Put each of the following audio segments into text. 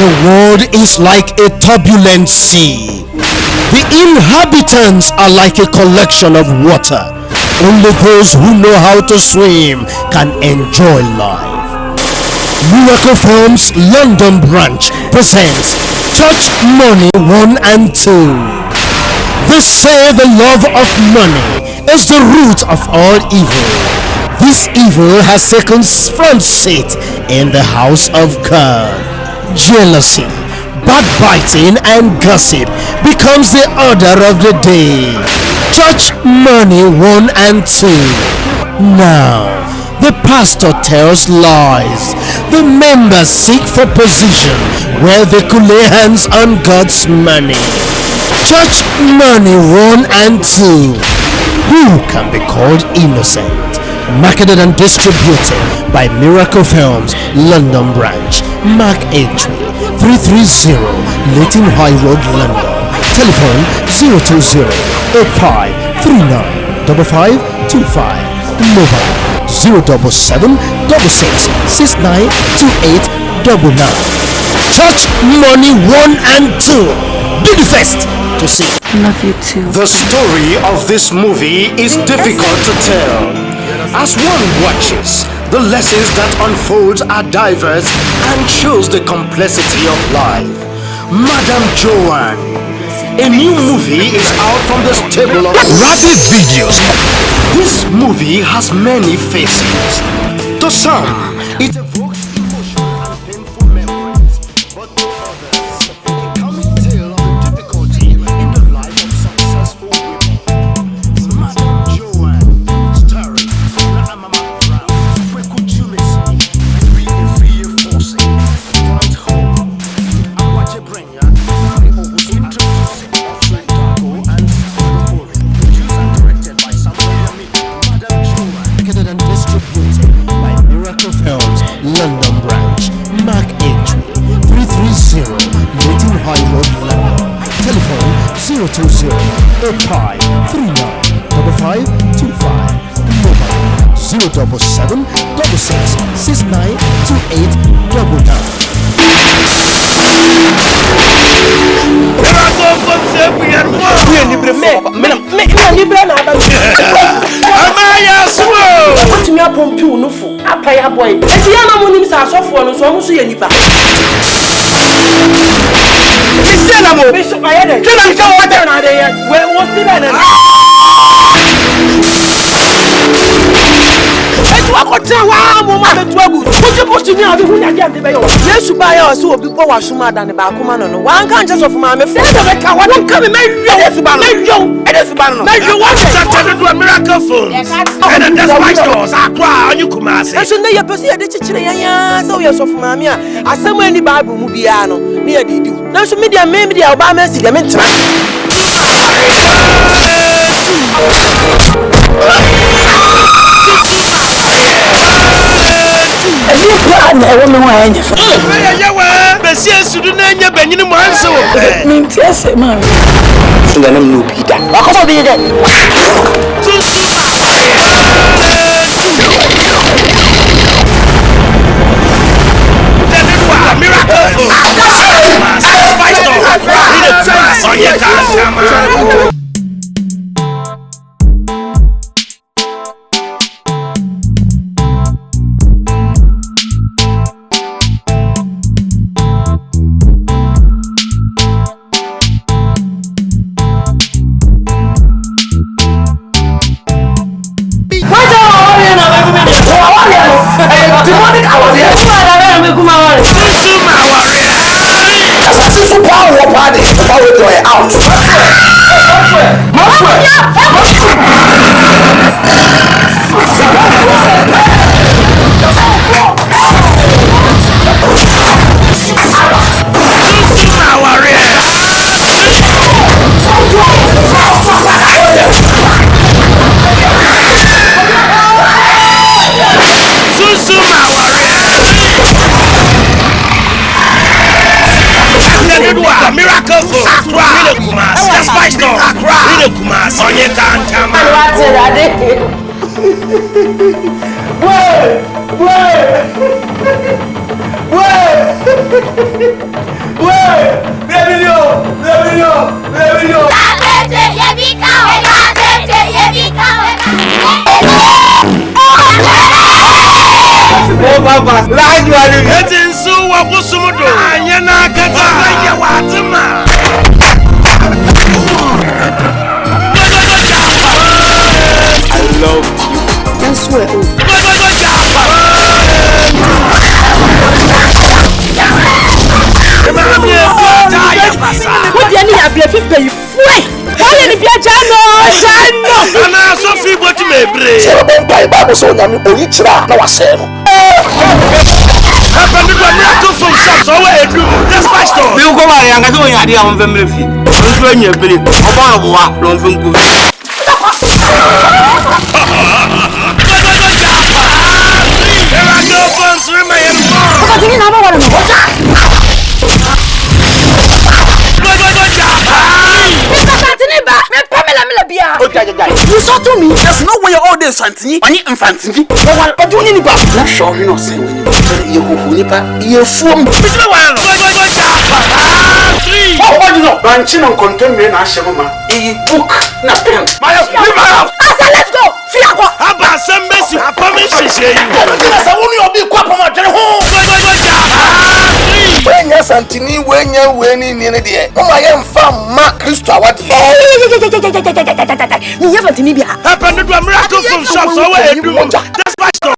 The world is like a turbulent sea. The inhabitants are like a collection of water. Only those who know how to swim can enjoy life. Miracle Films London branch presents Church Money 1 and 2. They say the love of money is the root of all evil. This evil has taken front seat in the house of God. Jealousy, backbiting and gossip becomes the order of the day. Church Money 1 and 2. Now, the pastor tells lies. The members seek for position where they could lay hands on God's money. Church Money 1 and 2. Who can be called innocent? Marketed and distributed by Miracle Films London branch. Mark entry 330 Leighton High Road, London. Telephone 020 85 39 5525. Mobile 077 66 69 28 99. Church Money 1 and 2. Be the first to see. Love you too. The story of this movie is difficult to tell. As one watches, the lessons that unfold are diverse and shows the complexity of life. Madam Joanne, a new movie is out from the stable of Rapid Videos. This movie has many faces. To some, it evokes emotion and painful memories, but to others, a comic tale of the difficulty in the life of successful women. Madam Joanne, starring Mama Brown, Kweku Jumisi, free forcing, front home, Akwas London branch. Mark entry 330 Leighton High Road, London. Telephone 020 85 39 5525. Mobile 077 66 69 28 Apaya boy. Si ama munim sa asofo no so mo so ye nipa. Si na mo. Bishop ayede. Si na nka wo de na de ye. We wo si na na. Etu akota wa mo ma betu agu. Oje post ni abi hu nya de be yo. Yesu ba ya o so obi bo wa suma da ne ba akoma no no. Wa nka nche sofu ma me fe na be ka wa no nka me meyo. Yesu ba no. Meyo. Yesu ba no. Meyo wa se to do a miracle phone. And that's why stores akwa onyu kumase. Eso na ye pese ye de chichire yan so ye sofu ma me a asem ani bible mu bia no ne ye di. Na so media oba ma si de me ntra. Na ewo me wa anya fa. Ya wa be si esudu na anya banyini mo anse wo. Mi ntiase ma. Nga na no bi da. Akoso bi de. Miracle for Akwa, that's my store. Akwa, Onye Kantama. Wait. So nyame oyichira na waseno happened to miracle from shops so where do this pastor bi ko ba ya ngati onya dia on family fi so anya bele ba bo wa lon fun ku You saw to me. There's no way all this Santini. I need Infantini. But do you need back? Not sure you know, say when you fool. What you know? Branching on contemporary Nashama. A book, nothing. Let's go. how about some messy permission say you when you Santini when you winning in the oh I am from Mark Christo what you never to me be happened to miracle from shops so where do this pastor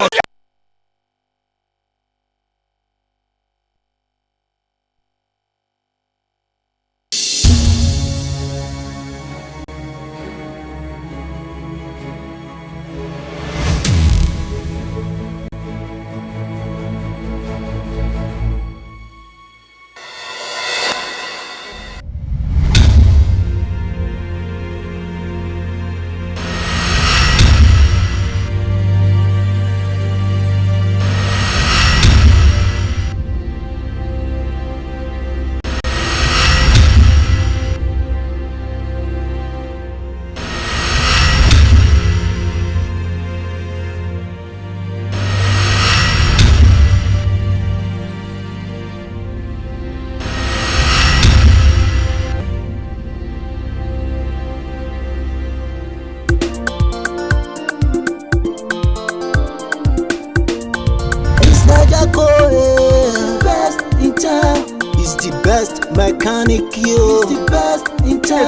mechanic you is the best in town.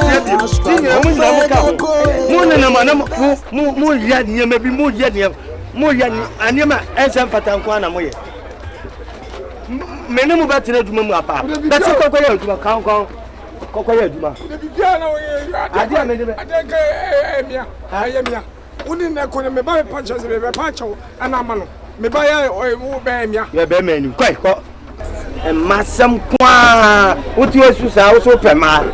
Masam kwa uti osusa oso pema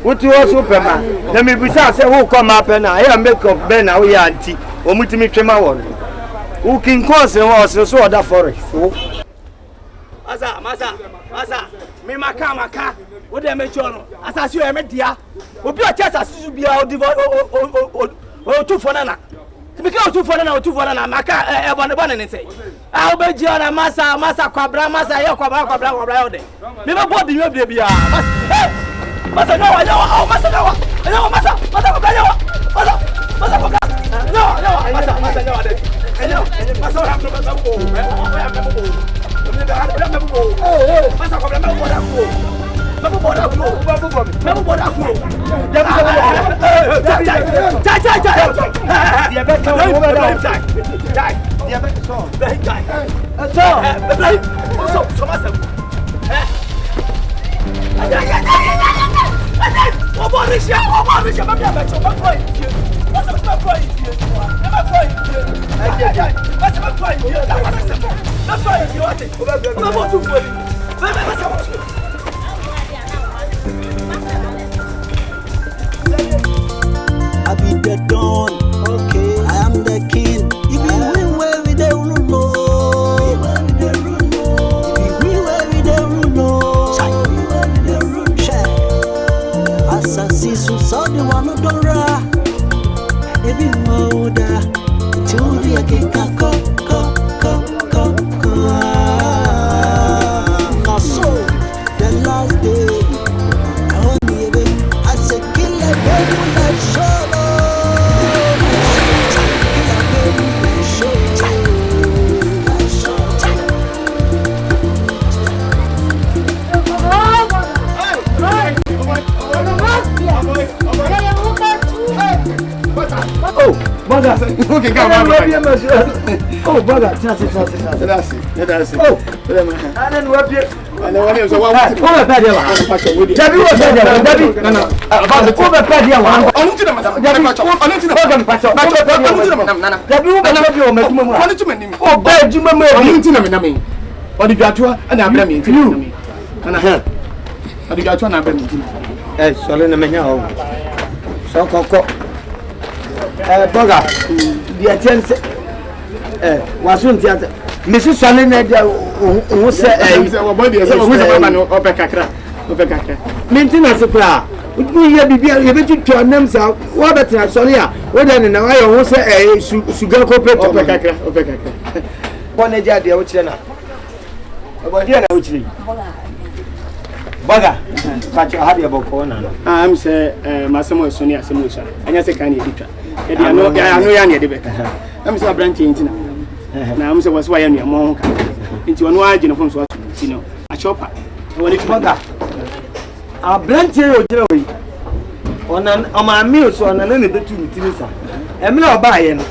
uti oso pema na me bisa say who come up na I make up ben na we anti o mutimi twema won who king cause was so other forest masa me maka wo dey make sure no asase o me dia obi o chesa susu bia o tu fonana because o tu fonana maka e bonne ne say I will be on a massa quabra, massa, quabra, ode. Never bought the new baby. Massa, no, I know, massa, no, massa, I be the dawn, okay. I am the king. If you win where we don't know. If you win where we don't know. Assassin saw the one who don't run. Every moda, to the again, last day. I want to be I said, kill a baby, let's show. Oh, brother. Okay, come on. Oh, brother. That's it. Oh, I don't know what you. And the one is a one. Oh, Padia. Debbie was there. Debbie. No. About the cover Padia. On to them. Oh, bad you remember. What did you do? And I'm blaming you. And I heard. What did you do? And I'm blaming you. Eh, Solena Menya. So Coco. Boga, the attention. Was soon theatre. Mrs. Solena, who said, maintenance of car. We be able to turn themselves. What better, Sonia? What then? Now I won't say a sugar copper. One idea, the Ochena. About the Ochri. Boga, catch your habit about corner. I'm say, Massimo Sonia Samusha, and I say, can you do? I know you're the better. I'm so branching. Now I'm so was why I'm your monk. Into an origin of what you know, a chopper. When it's mother, a branching on my meals on an enemy to Tinisa. I'm not buying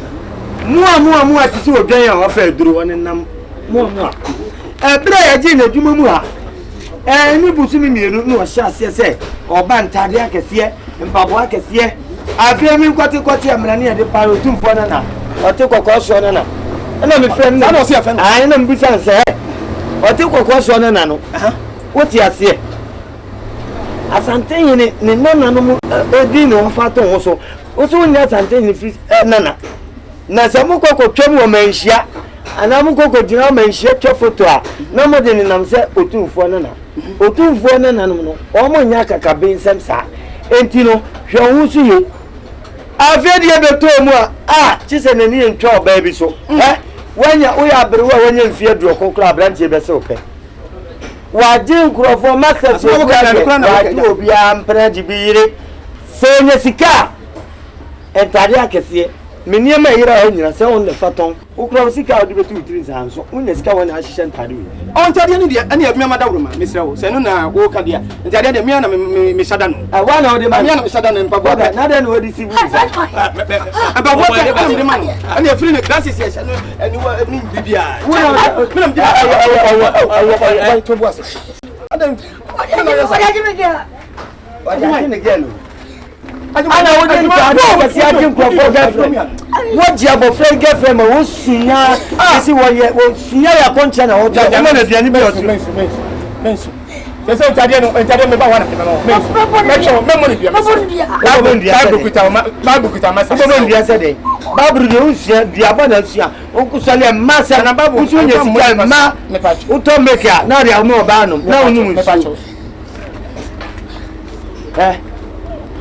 more to see a day of a drew and more. A prayer, Jane, you mumma. And you put me no chassis, say, or Bantadia can see, and Papa can see. I feel me quite a mania de Parotum for Nana, or took a course on Nana. And I'm a friend, I don't see a friend. I am besides, say, or took a course on Nana. What you say? As I'm saying it, no, Odino, Fato also. Also, when that's Antony Nana. Nasamuko Chomo Menshia, and Amuko General Menshia Chofotua. No more than in Amsa, Otum for Nana. Otum for Nana, Omonyaka Cabin Samsa. Entino, Jean you. I've heard you ever told me, just an Indian child baby so. When you are when you fear Droko Club, and you best okay. Why do you grow for masters? Why do you be Amprejibiri? So, Jessica and Tadiaka, Minima Ira, so on the Faton, who cross the car with 2 trees hands, so when the scout and I shan't tell you. On Tadian, any of my mother, Mr. Senuna, walk at the end, and Tadian, Miss Sadan. I want to the man, Sadan and Papa, not another deceive. About what I am the money, and your friend, that's his yes, and you are me, Lydia. What job of friend girlfriend was seen? I see what you will see a puncher or the anybody. There's no Italian about one of them. Make sure memory. Yesterday. Babu, the abundance, Uncle Salia, Massa, and Babu, Utomaker. Now they are more about them. No,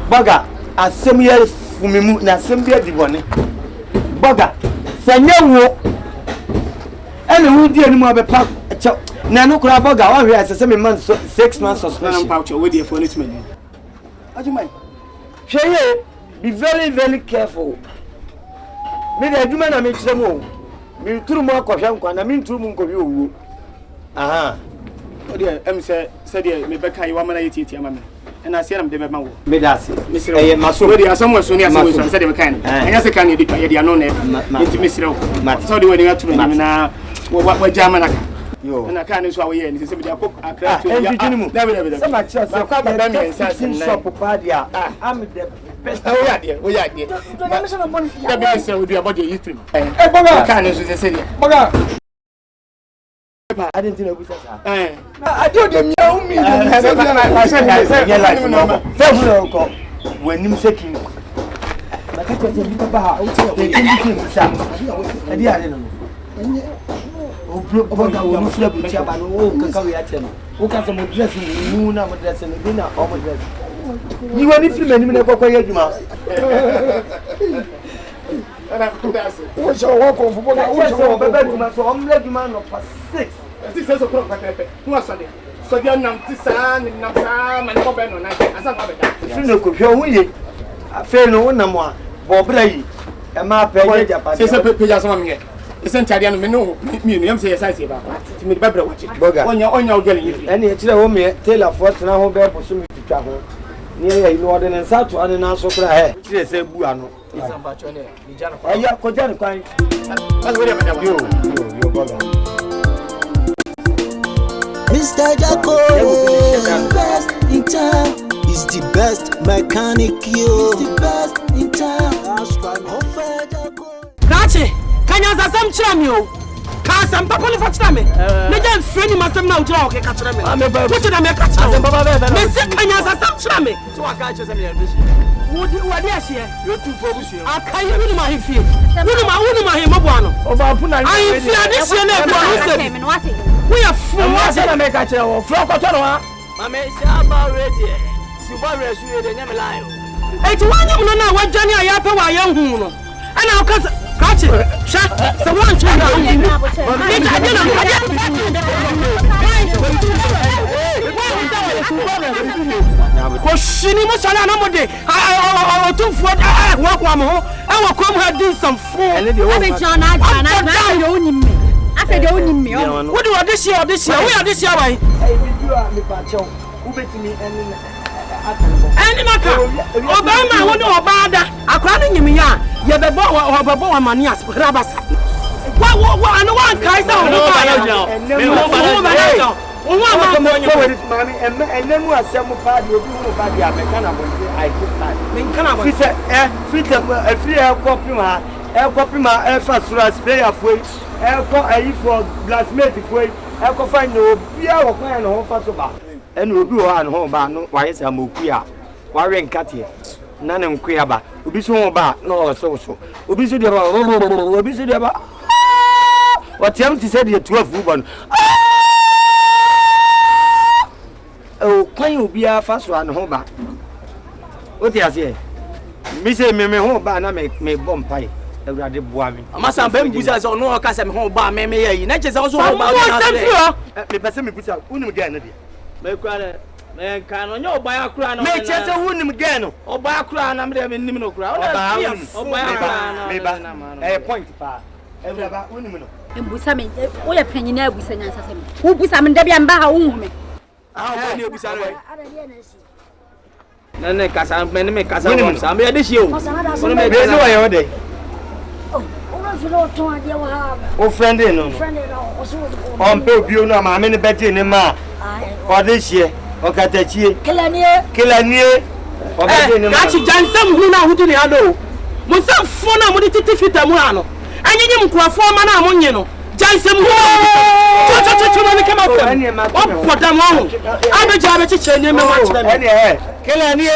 Boga, as some years for me, not some beer the one. Boga, Sanyo, and who did any more of a pack. Nano Kraboga, one has a 7 months, 6 months suspension. Pouch with your policeman. How do you mind? Be very, very careful. Maybe I do man, I make some more. Me 2 more coffee, and I mean 2 months of you. Aha. Oh, dear, said, Rebecca, you want to eat your mamma. And I said, I'm the man. Medasi, Mr. Masuri, someone soon as I said, I can. And as I can, you did no name into Mr. Matty when you have to me now. What German? And I can't show you and he said, I'm the best. Oh, yeah, dear. We are dear. With your body eating. I didn't know I do them know me. I said, when you say, I didn't know. You want to what's your walk on for 6? So you nam tisa ni nam sa mani ko be no na asa ko be da. Fi no ko hwe hunye. Afa no wonam a bo bra yi. E ma pe je Japan. Se pe ja so ma me. Isen tade no me no mi no yam se yesa se ba. Ti me ba bra wachi. Onya o gele yi. Ene e kire wo me tailor for tena ho be bo so mi tutwa ho. Ni e no ode ne nsa to ane na so kra he. Kire se bu ano. Isamba chone ni jana. Aya ko jana kwan. Mas wori ba Yo brother. Mr. Jacko, best in town. He's the best mechanic, yo. He's the best in town. Rachi, can you answer some chram? Cast some papa for chram. Never friend must have now draw. Okay, catch them. I'm a what did I make catch them? Miss can you answer some chram? So I catch them here. What do I hear? You're too focused. I can't even my feet. Who my Mabano? I fear this year. We are from what I make a chair. Flock of Tanoa. Mamma is about ready. Super rescue the Yamalayo. 81 you know what Johnny Ayapa wa young woman. And I'll catch it. Shut the one child. Koshini Musala Namode. I took what I walk one more. I will come here do some food. I think John, I own me. I said, you own me. What do I this year? This year? We are this year. Why? Any matter. Obama, what do about that? I can't give me ya. You have a boy of manias, Rabas. What? I know one guy down. And then we are some party of you about the American. I free air copy my air fast spray of weight. Air for blacksmith way. I can find no beer or plan home fast about. And we'll do on home bar, no, why is a mukia? Warren Catty, none of Quiaba, Ubiso bar, no, so. Ubiso de what Timothy said, you're 12 woman. Oh, can you be a fast one home bar? What do you say? Miss me home bar, and make me bomb pie. I must have been busy or no custom home bar, maybe. Natures also about the person we put out, again. Man, can on your buy a crown, make just a wound again, or buy a crown, I'm there in Nimino crowd, or buy a point. And Busami, all a penny never was an answer. Who was I mean, Debbie and Baha woman? How you be sorry? None cast I'm many make us some this year. What day? Oh, friend, on Purpio, no, my many better in ma. Or this year, or Catachi, Kilania, or Gachi Jansam, who now did the other. Musa Fona Moditi Fitamano, and you can form an ammonino. Jansam, come up. What them on? I'm a job at the chain, Kilania.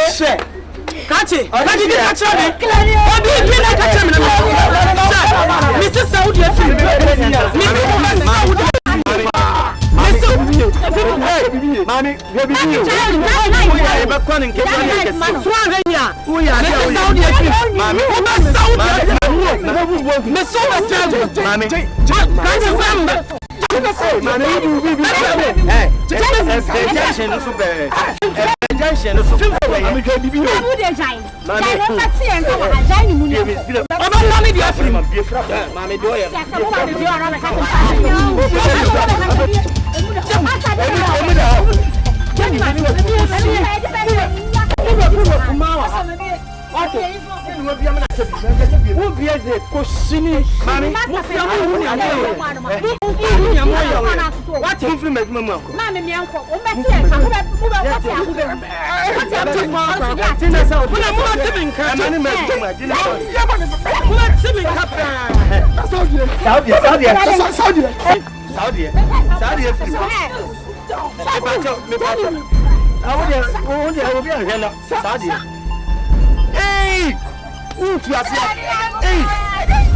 Catch it! Catch it! Catch it! Mr. Saudi, Mommy, hey!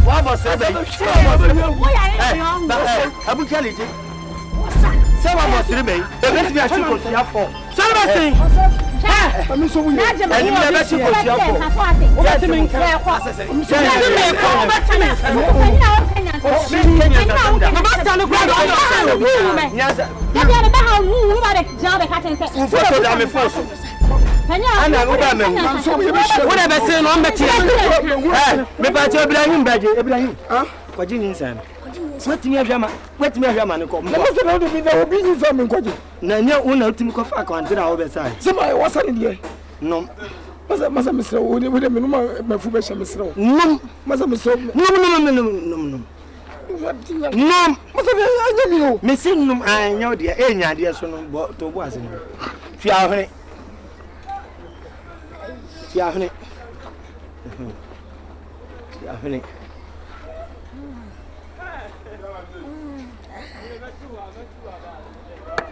What was that? Someone was remain. The best we are supposed to have for. Somebody. I'm so weird. And you never supposed to have for. Let him in care. who about the job I can't say. Photo that me first. Ana go ba me. Whatever say no me tie. Me ba tie Ibrahim baje Ibrahim. Kwaji ni nsan. Wetimi ahwama ne ko. Na so na do bi na obi ni fa me kwaji. Na nya una utimi ko fa account na wo be sai. Se ma wasa ni de. No. Masa misra wo de me no ma fu be sha misra. No. Masa misra. No. No. Masa be anya mi o. Me sin num anya de e nya de so no to bo ase no. Fi ahwene. Fi ahwene.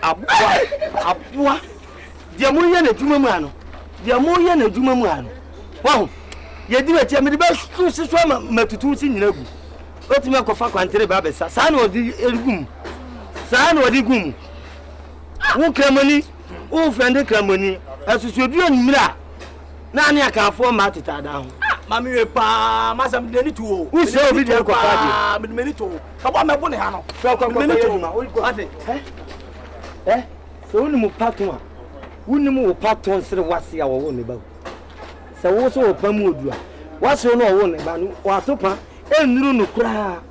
Abua. Dia mo ye na dwuma mu ano. Wow. Ye di weche me de ba su matutu si nyina gu. Otime akofa kwantere ba besa. Sa na odi erugum. Wo kramoni, wo frende kramoni. Asusuodu anmira. Na ane akafo ma tetada ho. Mami we pa, masa me ni tuo. Wo se obi de akofa de. Me ni tuo. Ka bo me bo ne ha no. Me ni tuo. Ade. So woni mu patwa. Woni mu patwa nsere wase a wo ne ba. Se wo so opamu odua. Wase no wo ne ba no. Wa topa enuru no kura.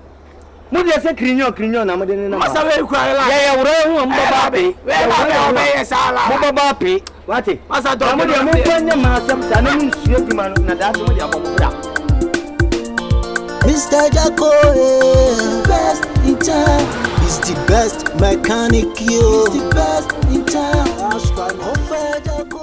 Mo de se krinyo na mo de ne na. Masa we kura la. Ya wura hu mbaba be. We ba be sala. Mo baba pe. Wate. Masa do mo de mo kwanya ma asem sa na mu nsuo di ma no na da so mo de abomo da. Mr. Jacko, best in town. He's the best mechanic, yo. He's the best in town. Mr. Jacko.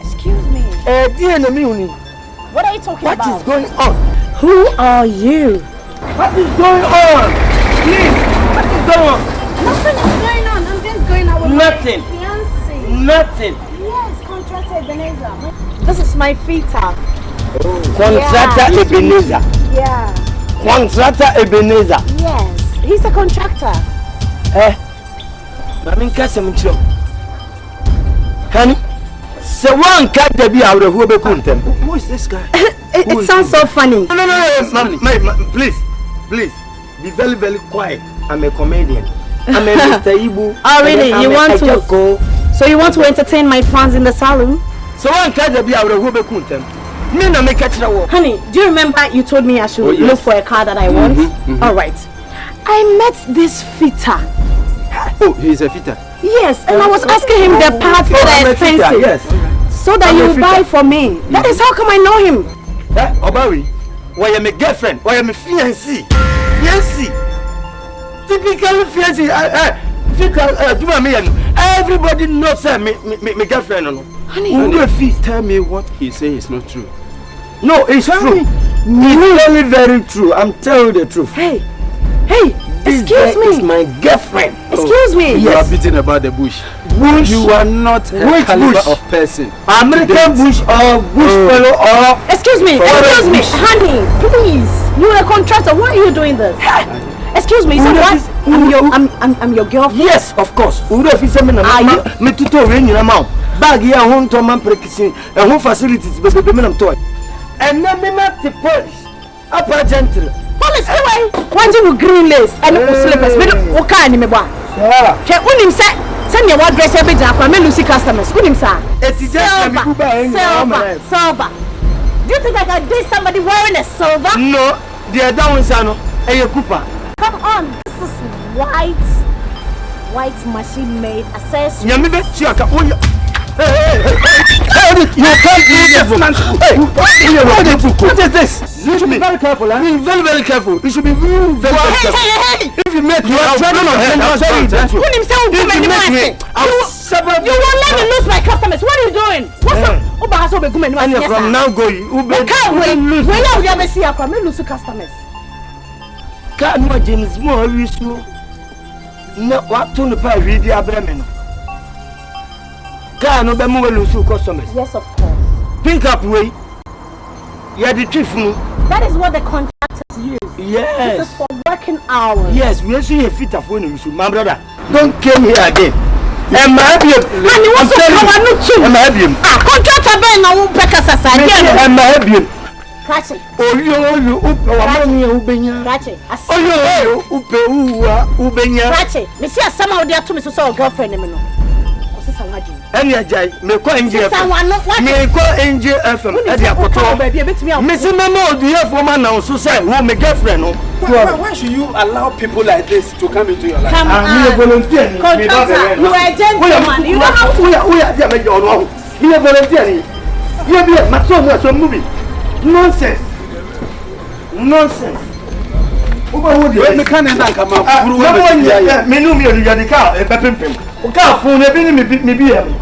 Excuse me. What are you talking about? What is going on? Who are you? What is going on? Please, what is going on? Nothing is going on. I'm just going out with Nothing. my fiancé. Nothing. Yes, contractor Ebenezer. This is my fitter. Contractor Ebenezer. Yeah. Contractor Ebenezer. Yes, he's a contractor. Mami nkasa mchiro. Honey, so one cat that be out of who be kuntem. Who is this guy? It sounds so funny. No, please, be very, very quiet. I'm a comedian. I'm a Mr. Ibu. Oh, really? You want to? So you want to entertain my fans in the salon? So one cat that be out of who be kuntem. Me na make catch walk. Honey, do you remember you told me I should look for a car that I want? All right. I met this fitter. Oh, he's a fitter. Yes, and I was asking him the parts that are expensive. Yes. So that you buy for me. That is how come I know him. Obawi, why am a girlfriend? Why am a fiancé? Typical fiancé. Everybody knows me girlfriend. Honey, tell me what he says is not true. No, it's true. It's really very true. I'm telling you the truth. Hey, excuse me. This is my girlfriend. Excuse me. You are beating about the bush. You are not a caliber of person. American bush or bush fellow or... Excuse me, honey, please. You're a contractor. Why are you doing this? Excuse me, so what? I'm your girlfriend. Yes, of course. Are you? Me tuto rain in a mouth. Bag here, home to man practicing and home facilities, but the men toy. And then me not the police. Upper gentle. Police, anyway. Why do you green lace and slippers? Me don't walk in me boy. Can unim say send me what dress every day for me Lucy customers. Unim say. It is silver. Do you think I can date somebody wearing a silver? No, the other one is no. A Cooper. Come on, this is white machine made accessory. You can't do this. What is this? You should be very careful. Be very, very careful. You should be very, very careful. Hey. If you make me, I'll tell you. You won't let me lose my customers. What are you doing? What's up? And from now going, I can't wait. When you ever see a lose customers? Can no James more issue. No, what to the pay read your bremeno. Can no be more lose customers. Yes, of course. Think up way. You are the chief. That is what the contractors use. Yes. This is for working hours. Yes, we see a fit of when you my brother. Don't come here again. And my baby. And you want to come on too. And my baby. Contractor Ben na won peka sasa. And my baby. Catch it. Oh, you money ubenya. Catch it. Oh, you ubenya. Catch it. Me see asama odi ato me so say girlfriend me no. Osisa waji. Any ajay, me ko NJ. Me ko NJ FM. E dey akoto. Me see me no do here for man now so say who me girlfriend no. Why should you allow people like this to come into your life? Come on. Me a volunteer. Contractor, you are a gentleman. You don't have to. We are there me your no. He a volunteer. You be so movie. Nonsense. Nonsense. Me can't end come up. Me no me the car e pepempem. O car phone e bi me bi am.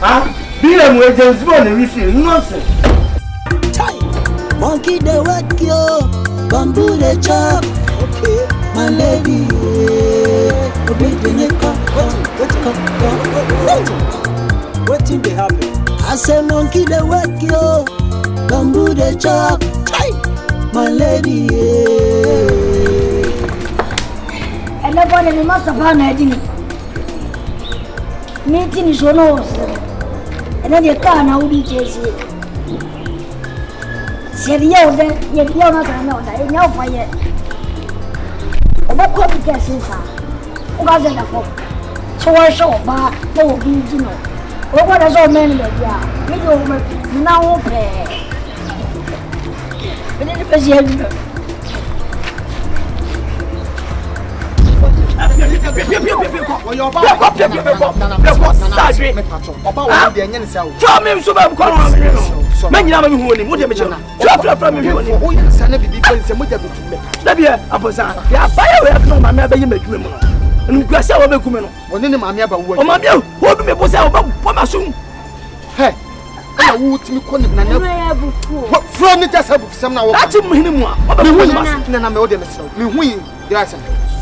Ah, bi am we just born e receive nonsense. Monkey the work yo, bamboo the chop. Okay, my lady. What in the happen? I say monkey the work yo, bamboo the chop. My lady. And nobody must have found a meeting is one of and then you can't now be chasing. Said you're not another, no fire. What could be guessing, sir? Who was in the phone? So I saw bar, no be, you know. What is all men that you now pay? But it was young.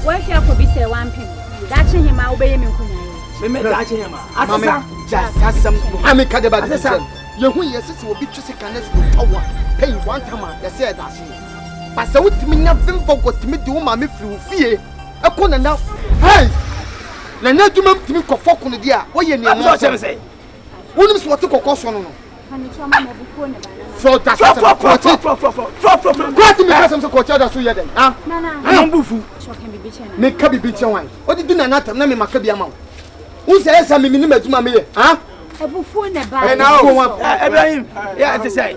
Work here for be say 1 pin. That's him I obey me kunya. Me that's him. Mama, just has some Mami Kadeba. You who your sister will be choosing cannot power. Pay 1 time, they said that's it. But so with me nothing forgot to me do mammy through fear. I couldn't now. Hey! Let not do me to me for folk on the dear. What you need say? Wouldn't what to cost on. So that's what me some coach so you then. Ah, I'm bufu. Make kabi bitch wine. What did you not na me makabi amount? Who says some minimum to me? Ah? And now, Ibrahim, yeah, to say,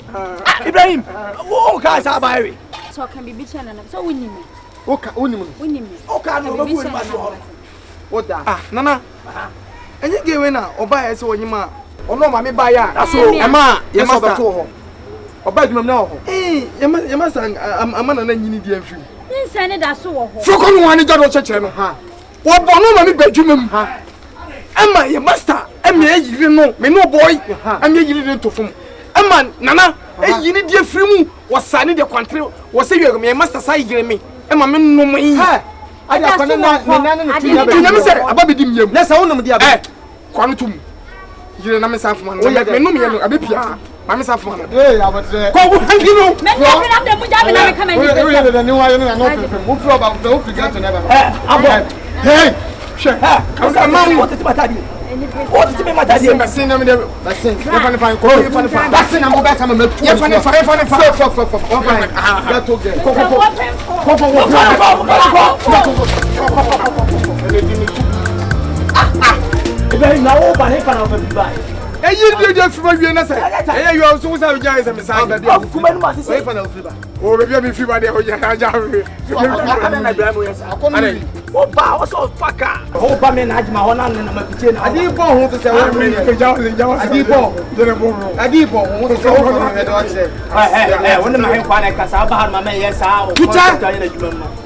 Ibrahim, who can't have Barry? So can be bitching and so winning me. Okay, winning me. Okay, what that? Ah, Nana. And you give in or buy us or you ma. Oh no, mammy buy ya. That's all. Emma, you must have told her. Or buy them now. Eh, you must, I'm an Indian free. Send it as so. Focus on one judge channel, huh? What Bono, mammy bedroom, huh? Emma, your master, Emma, you know, me no boy, and you didn't to form. Emma, Nana, you need your free was signing the country, was saying, me master side me. Emma, no me. I never said about him. Let's own them, dear. Quantum. You know, myself, man. Oh, yeah, no, me, a bit. I'm myself, man. Hey, I was there. Go, you know, hey, sure. What is my what is my daddy? I'm saying, I'm there. That's it. You're going to find call. You're going to find. That's it. I'm going to find. You're going to find. Hey, you do just for you, and I say, hey, you also have guys and Messiah. Oh, maybe I'm free by the whole year. Oh, power so fucker. Oh, Baman had my one and I'm a kitchen. I didn't born to say, I did born. I did born. One of my panic, I saw my man, yes, I will.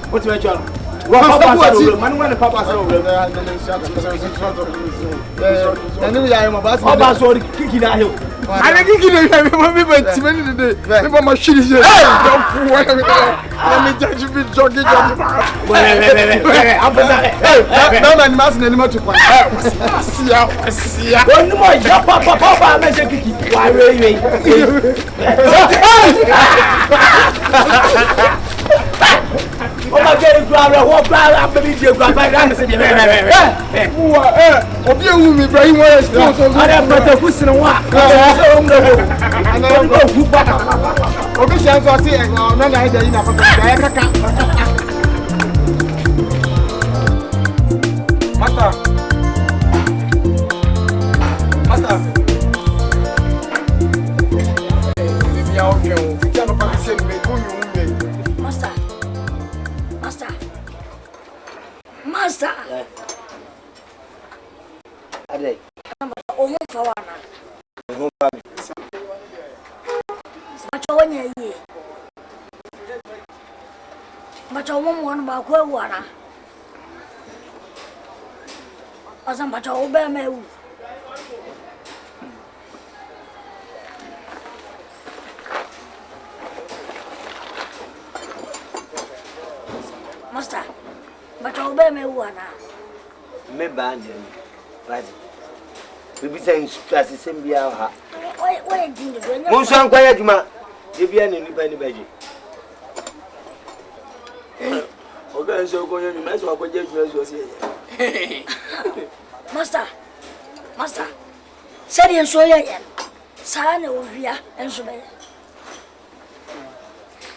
What's your job? Well, Papa, and then we are about to kicking out. I think you know me but many today. Me my shit is here. Don't let me judge you jogging. No man must anymore to point. See. One more jump papa me kiki. Why wait. Oh my God, what I'm baby dear grandpa say Obi ewu mi Ibrahim wa response of I am not a person wa. Obi shan so say na na ida ina papa ya kaka. Master. Bibi ya o o. Ti ano pa se me ko nyu me. Master. Ade. Omo fawana. Ho ba mi. Macho wanya yi. Macho mo mo ba ko ewara. Asa macho obe mewu. Master. Macho obe mewu ana. Me ba ndem. Right. Bibi say stress sembia ha. Why did you do? Mo so an kwaya djuma. E bia na nipa ni baje. Oga nso ko nyu me so akwaje djuma so se. Master. Said you so yen. Sa na ovia enso be.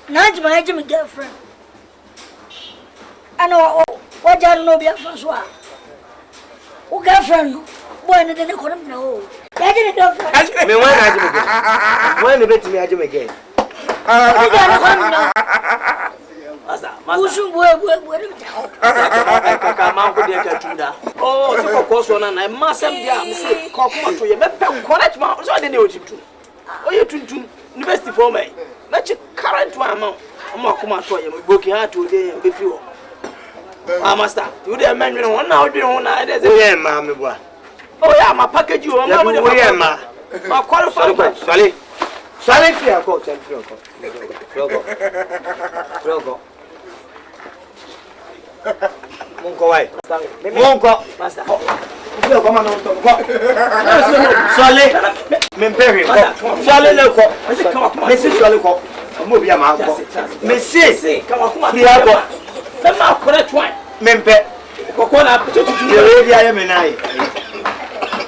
Na djuma my girlfriend. I know what I know be a friend. Who girlfriend? Boy, and then they call him now. I didn't girlfriend. Me when you bet me ajime again. Master. Who's boy. Kaka man ko de ka tunda. Oh, so ko so na na masem dia me say ko kuma to ye me pe correct man so de ne otitu. Oye tuntun university for me. Na chi current one man. Omo kuma to ye me boki ha to de be fi wo. Ah, master, you the man you want now do on na dey Yeah, ma me boa. Oh yeah, my package you on Na we yeah ma. Ma qualify. Swale fi akọ, Frogo. Monko wai. Monko. Master. Fi akọ ma no to ko. Swale. Me mpere ko. Swale le ko. Me si swale ko. Mo bia ma ko. Me si. Fi akọ. Let me correct one. Mempe. Koko na tutu. Ye dia ye me nai.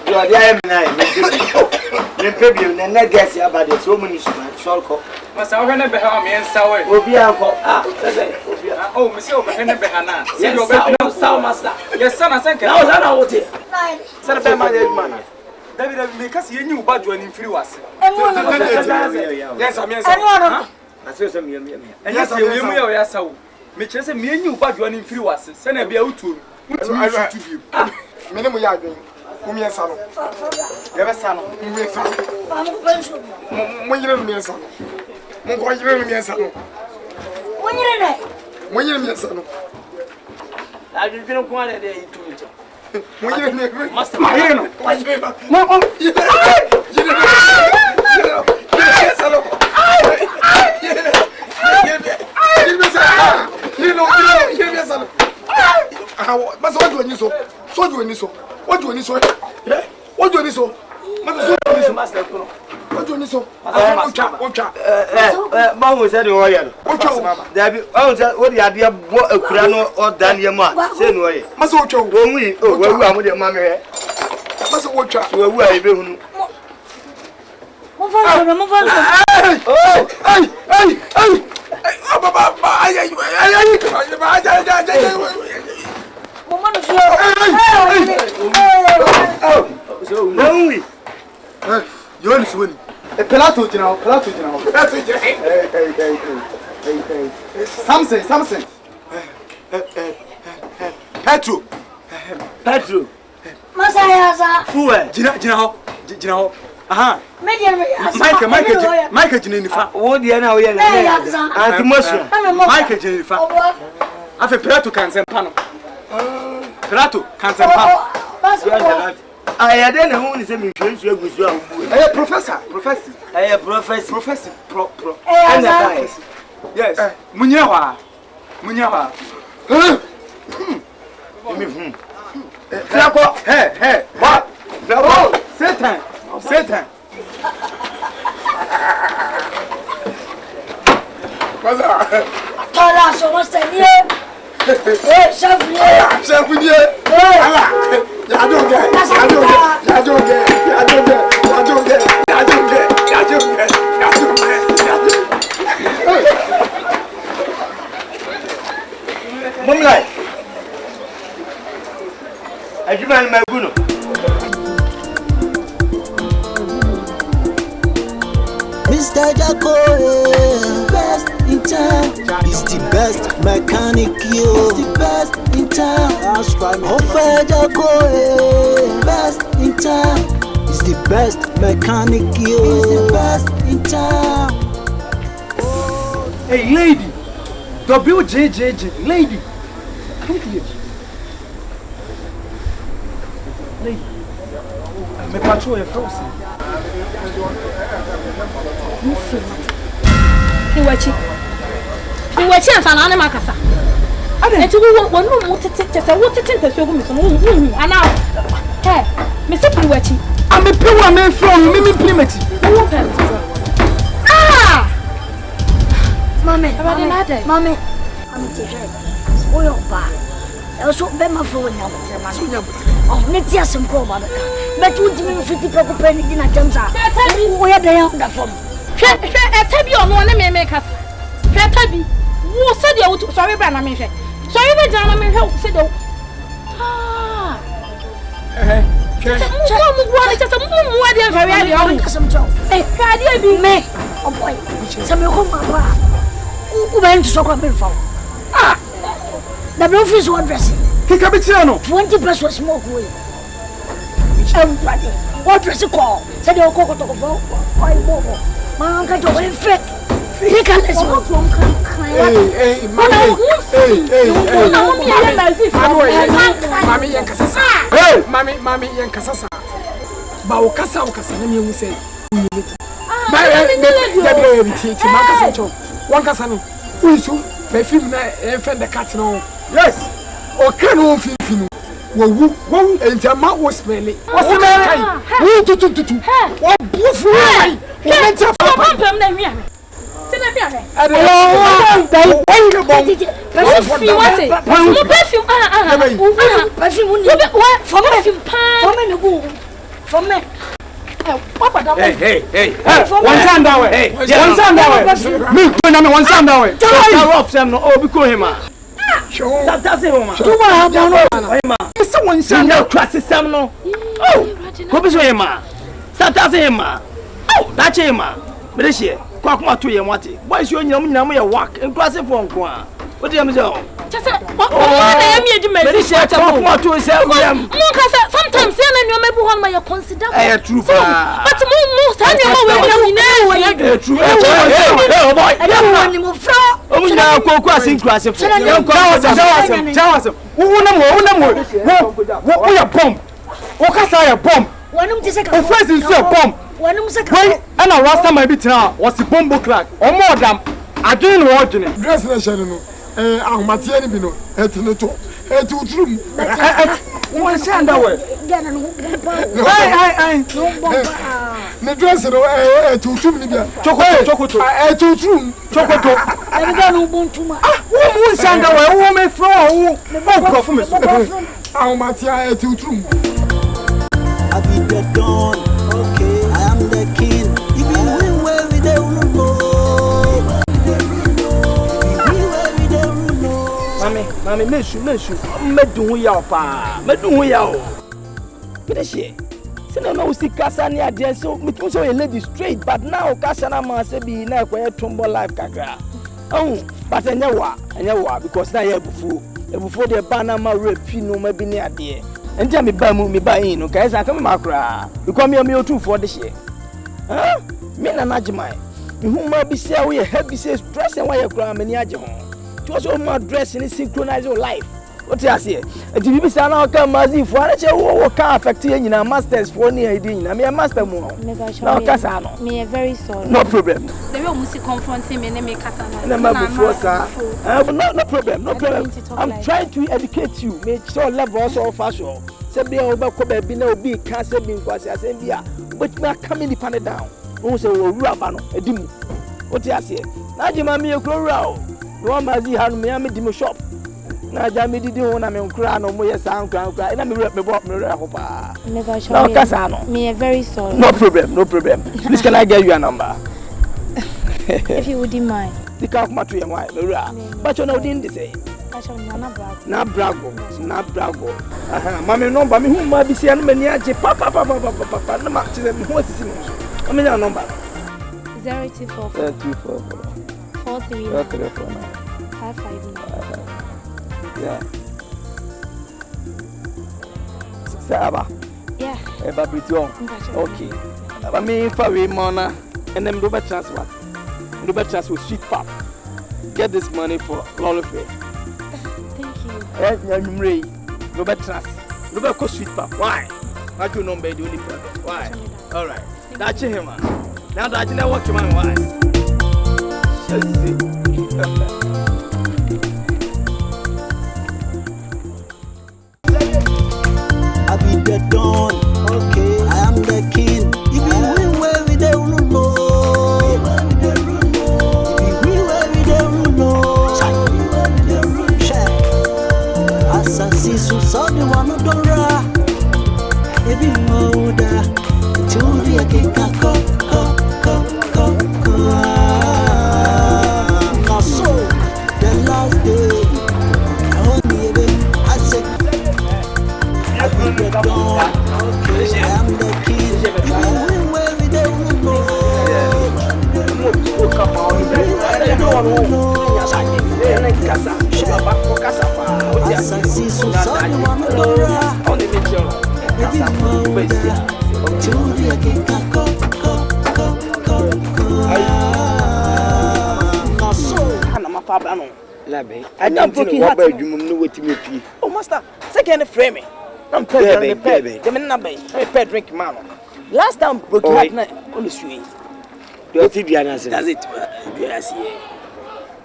Yo dia ye me nai. Mempe bi na gas ya ba de so mu ni so ko. Masa wo hene be ha me nsa we. Obi anko. Say obi. Oh, me say wo hene be ha na. Say you be saw master. Yes, sana senke. Na o sana wote. Sana be ma de man. David me kasi yenyi uba jo ani mfiri wase. Yes, am yensa. Aso so me. Yes, ye mu ya ya sawo. Me chere se me yenyi uba jo ani mfiri wase. Se na bia utu. Me ne mo ya adwen. Mo yesa no. Ye be sa no. Mo yesa. Mo yire no yesa no. Mo ko yire no yesa no. Mo yire no yesa no. I just been on there to it. Mo yire no. Master. Mo yire no. Mo yesa no. Mas what do you so? So do you so? What do you so? What do you so? Master. What do you so? Mamu said no oya. There be what the idea what a kurano or Daniel ma. Say no oya. Mas ocho. We amu de mama here. Mas ocho. We are be hunu. You want to win? A Pilato now. Something. Petro. Masaya. Fuwe. Jina ho. Aha. Michael jina nifa. Wo dia na wo ye na. Antimotion. Michael jina nifa. Afi Pilato kan sempa no. Pilato kan sempa. I don't know who is a mutual with you. Professor. Professor. Pro. Yes. Munyawa. Hey. What? Satan. Voilà, so what's the name? Chef. Mr. Jacko, best in town. He's the best mechanic, yo. He's the best in town. That's right, Mr. Jacko, best in town. He's the best mechanic, yo. He's the best in town. Hey, lady. WJJJ, lady. Come here. Lady. Me patrol your frozen. You watch and an makasa. And to one room, what to take us, what to take the show. And now, hey, Mr. Piwachi, I'm a poor man from Mimi Primitive. Ah, Mommy, I'm teacher. Spoil bar. Also, Bema for now. Oh, let's hear some problem. But would you 50 penny dinner terms are where they are from? Tabi on one may make us. Tabi, who said you would sorry, Brana Mission? Sorry, Brana Mission said, ah, some job. Hey, be me. Oh boy, some of who went to soccer before. Ah, the roof is one dressing. Kikabitiano, 20 plus was smoke away. Everybody, what dress you call? Said your cocoa to go. Why, Bobo? My uncle to win fake. He can't let you go. Hey, Mammy, Yankasasa. Baukasa, Casanami will say. One Casano, who is who? May film and the cat no. Yes, or can one film. Whoa, and the mouth was smelly. What's the matter? Who to? What buff? What Hey, one time that way. One time that way. Off them, no, because him. That's it, someone send out classes. Oh, what is him? That's him. Oh, that's him. But this year, Quackma to your what? Why is your young walk and class it for one? What do you mean? Just what I am here to make this shit up to himself. Sometimes you may want my consider a true, but most I know true. I don't want him from. Oh, now go crossing class. What a bomb. What can I a bomb? First is a bomb. And a last time I beat her was a bomb crack or more than I didn't want it. Dress national. I'm Matiani Bino, at two room. One sand away. The dress to chocolate, two room, chocolate. Who sand away, woman from Matia at two room. I be the dawn, okay, I am the king. Even where we don't know. Mammy, Meshu, Medu Yapa, Medu Yao. But a shame. No, see Cassania, dear, so me too so a lady straight, but now Cassana must be now quite tumble life cagra. Oh, but I know, because now you're before the Panama Rapino may be near dear. And tell me, buy in, okay, as I come macra. You come here, me too for this year. Huh? Men and Najimai, who might be say we have heavy says dress and why you cry, and Yajimo. It was all my dress and synchronize your life. What you say? If you say now come massive for what can affect you in masters for near doing. I mean a master more. Now Casano. Me are very sorry. No problem. The way we confront him and make Casano. No problem. No problem. I'm trying to educate you. Make sure levels of fashion. Say over be no be cancer being quasi as India. But me coming the panel down. Who say we rabano a dimu. What you say? Now you mammy a grow round. You want Mazi hand me a demo shop. Na jami didi wona me nkra no mo yes ankra na me bop me hopa never sure no me are very sorry. No problem please can I get your number if you wouldn't mind pick up my 2 why but you know didn't say na brago mama number me hu ma bi se no mani age papa na ma che me hu asisi no o me your number 0244 439 559 yeah. Saba. Yeah. Eba Briton. Okay. I mean, for we mona and them do better transfer. Do better transfer sweet pop. Get this money for Lollife. Thank you. Do better transfer. Do better sweet pop. Why? I do not be doing it. Why? All right. That's him. Now that you know what you want. Why? I be the dawn, okay. I am the king. If you win where we don't know. If you win where we don't know. Assassin, so sorry, one of Dora. Every moda, to be a king, so the last day. The dawn, okay. I am the king. If you win where we don't know. Assassin, so sorry, one of Dora. Every moda, to be a king, so I'm a papa. Labe. I don't broken heart. Oh, master, second frame. I'm baby. The men number. I pay drink man. Last time broke heart na on the street. Does it? Yes.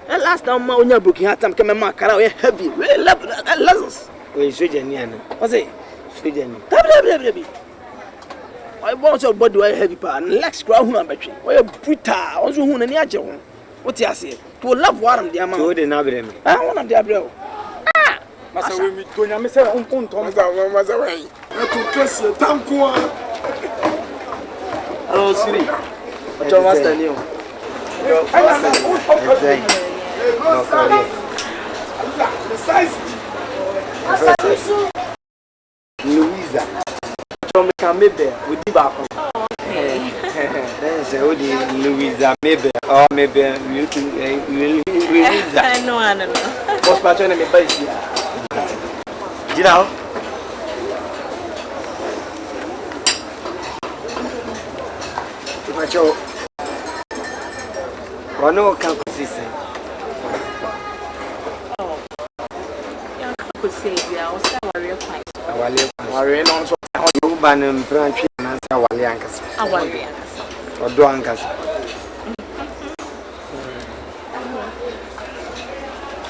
And last time my own broken heart I'm coming my car heavy. Well, lessons. We Sojanian. What's it? Sojani. I want your body heavy pan. Lex ground battery. Why a brutal also who any ajo. What you say? To love one the amount. To the Nabrem. I want them there, bro. Masa we mi to nyame se on tom masa we na to kese tanko Hello Siri. What your master new? No sorry. The size Louisa. From can maybe we di back. Then say odi Louisa maybe or maybe Louisa. No. Boss patron me buy here. You know? If I show one no can consist. Oh. Yeah, could say yeah, was that warrior fight. Warrior no so you ban branch na sa wale ankasa. Awale ankasa. Odo ankasa.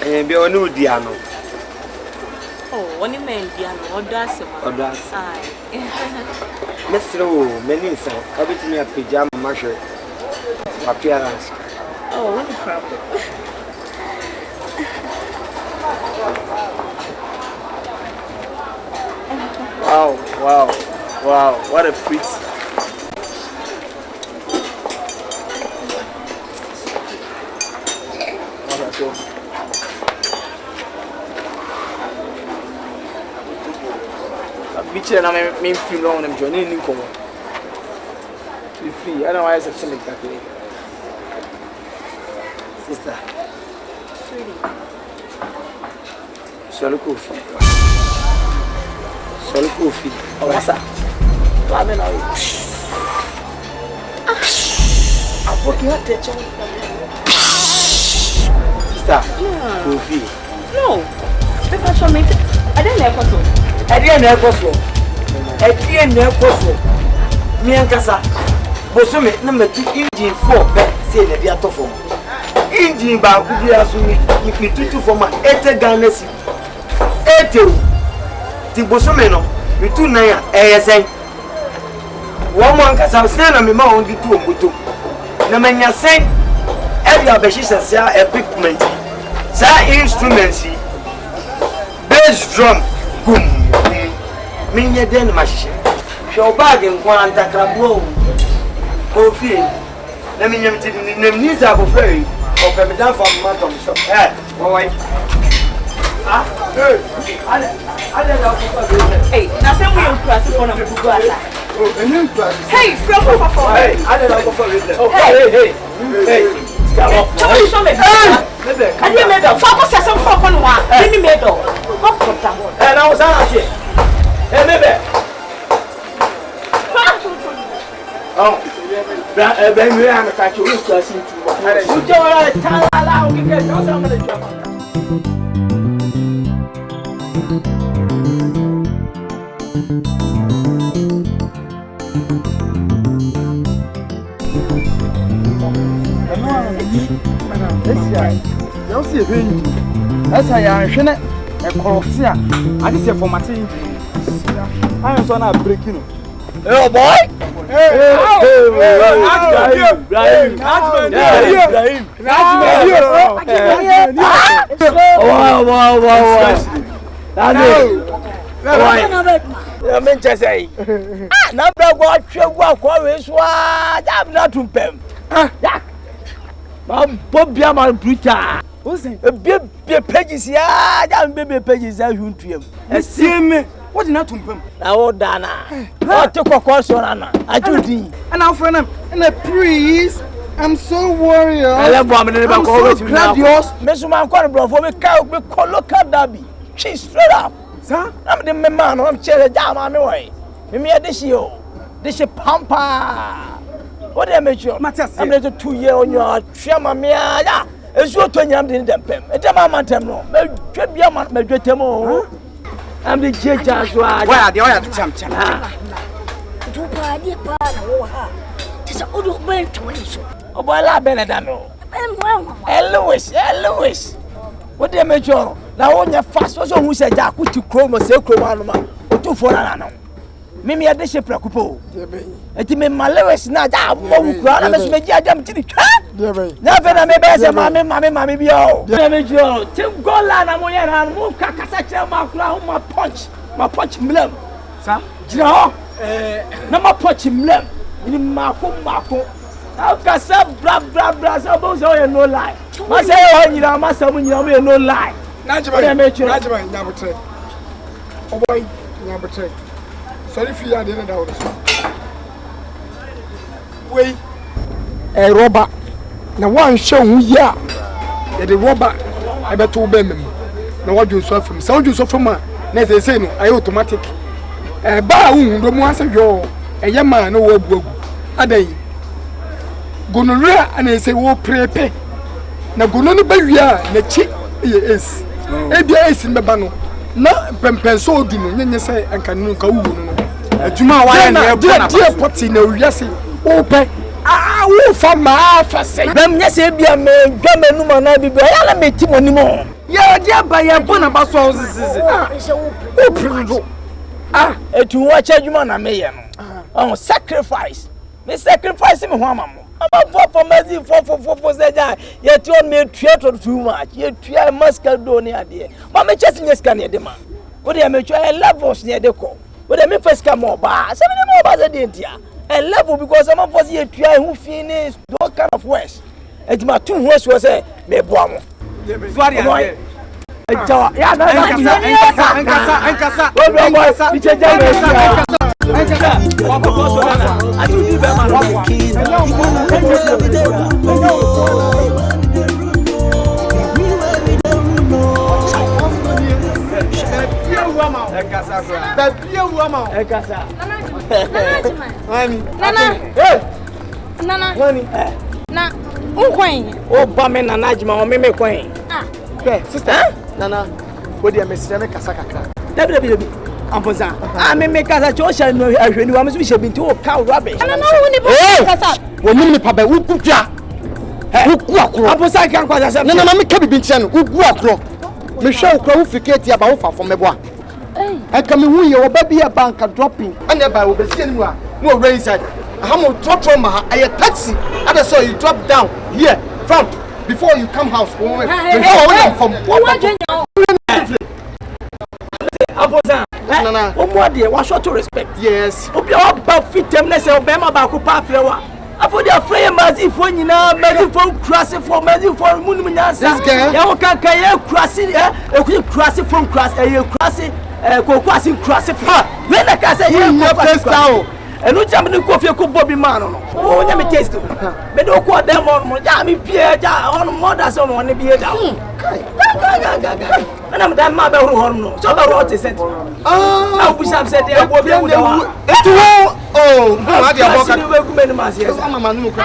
Bi onu di ano. Oh, one man piano, or does aye. Let's throw many so everything a pajama measure appearance. Oh, no problem. Wow, what a pretty. Biche na me film long them journey ni ko. You free. I don't know why I said something like that. Sister. Sweetie. Solo coffee. Oh, what's that? What me now? I'm working at the Sister. Coffee. No. Because show me. I didn't know so. I didn't know so. I didn't know so. Me and Kasa. Bosome number 2 engine 4 say na dia to form. Engine ba ku dia so mi tutu form 8 Ghana si. 8 ti bosome no mi tu nan ya esen. Wo mo Kasa say na me ma on di tu omoto. Na manya sen every abeshisa say equipment. Say instruments bass drum boom. Minye den machine. Show bag en kwanta krabo. Coffee. Let me name Nisa for free. Or come down from Matom shop. Hey, boy. Ah, hey. Hey, now say we impress on a people. Oh, a new class. Hey, from. Hey, I don't know for it. Oh, hey. Show me. Can you make the focus as some folk on one? Give me medal. And I was out here. Hey, maybe. Oh. Ben we am catch you class into. You don't allow we get no some of the job. You see a thing. That's how you shine a corruptia. I just say for my team. I am so not breaking. Oh boy. What did not to him? Now, Dana, what took a course on I do. And our friend, and a priest. I'm so worried. I love woman about so glad yours. Miss Manquan brought for me, cow, we call look at Dabby. She's straight up. Sir, I'm the man, I'm cherry jam on the way. Me a dish you. This is Pampa. What do I make you? I'm little 2 year on your shama mea. It's your 20 years in them. It's a mamma temno. Maybe a man may get them all. I'm the judge as well. Where are the other champion? Do party partner. Tis a old man to win. Oh, boy, La Benedano. Louis. What do you make you? Now, on your fast was who said, Jack, put to chroma, say chroma, or 2 for an annum. Mimi a dish preocupo. It may my Louis not out. Oh, I must make you jump to the cat. Nothing I may bear, mammy, be all. Damage you. Tim Golan, I'm and move Cacasacha, my punch, blem. Sir? No, my punch him blem. In Marco. How can some blah, suppose I no lie. I say, oh, you know, my son, you know, no lie. Najma, number 3. Oh, boy, number 3. Sorry if you are the other. Wait, a robber. Now, one show, yeah. The robber, I bet to obey them. Now, what you saw from Sound you saw from my next say, I automatic. A bar, the once of your a young man, no work. A day. Gonorrhea and they say, oh, pray. Now, go on the baby, the chick is. ABS in the bano. Na pempenso du no nyenye say anka no ka wu no adwuma wa ya na dia poti na wiase o pe wo fa ma fa say bem nya say bia me dwa manu ma na bibia ya la meti moni mo ya dia ba ya bo na ba so zizi o prido etu wa cha adwuma na me ye no on sacrifice me sacrifice me ho amamo about for mercy for say you turn me theater too much you try muscle do near there but me just in scan near the man what dey make you levels near the call what dey me first come more ba say me more ba say dey dia a level because some of us you try who finish those kind of works it ma two words was say me boa mo ya na Nana, oh, queen. Oh, Bammy, Nana, my sister. Nana, wo de mesrɛ me kasa kakra Dabi. Ampoza. Me kasa chosha no ahwani wa me so bi nti o ka rubbish. Ana na wo ni bo kasa. Wo nim ni pa ba wo kutwa. Wo ku akro. Ampoza kan kwasa sam. Na me ka bibi ntia no wo gu akro. Me hwe okro wo fiketi aba wo fa fo mebo a. Eka me hu ye wo ba bi a bank dropping. Ana ba wo be sie ni mu a no rain inside. Ahamo trotro ma ha aye taxi. Ada so you drop down here front before you come house. From Ampoza. Nana. Omo de wa show to respect. Yes. Obi o ba fitem na se o be ma ba ko pa frewa. Afo de afre mazi fo nyina mazi fo krase fo mazi fo munum nyansa. Ya wo kan ye krase e ku krase fo krase e krase ko kwase krase fo. We na ka se ye krase. Enu jam ni ko fie ko bobi man no. O nya me taste. Me do ko dem mo ja mi pie ja on mo da so mo ne bie da. Ana me da ma be ru hon no. So be ru te set. Ah, bu sam set e bo bi mu da wa. Etu wo oh, ma dia boka. Ni we ku me ni ma se. Mama manu ko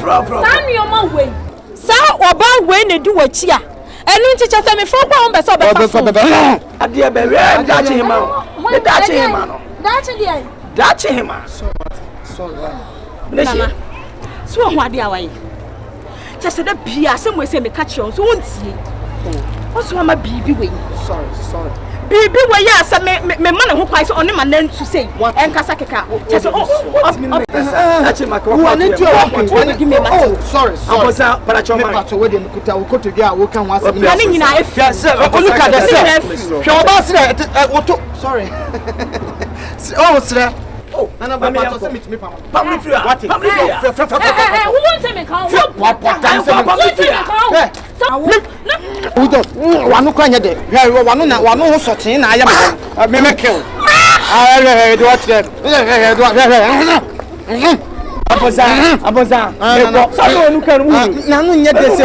From. San yo ma we. Sa oba we ne du wachi a. Enu nti che se me fo kwa on be so be fa. Ade be we da che hima. Me da che hima no. Da che dia. Dachi hima. So Nana. So ho ade awai. Just the bia some we say me catch you so wontie. Also ama bibi we. Sorry. Bibi we ya say me man ho kwai so oni man nantu say. Enkasa keka. Just Dachi maka. Who are need to walk. Give me my. Oh, sorry. Ampoza para choma. Me pato we de mkuta wo koto dia wo kan wase. Na ni nyina efi. Look at the self. Show about sire. Sorry. Oh, sir. Oh, Nana ba pato se meet me pam. Pam ni free. What? Pam ni free. Who wants me come? What time se me? We don't. Wanu kwanya de. Wanu ho sotin na aya me me kill. Do what there. Aboza. So no kan wu. Na no nya de se.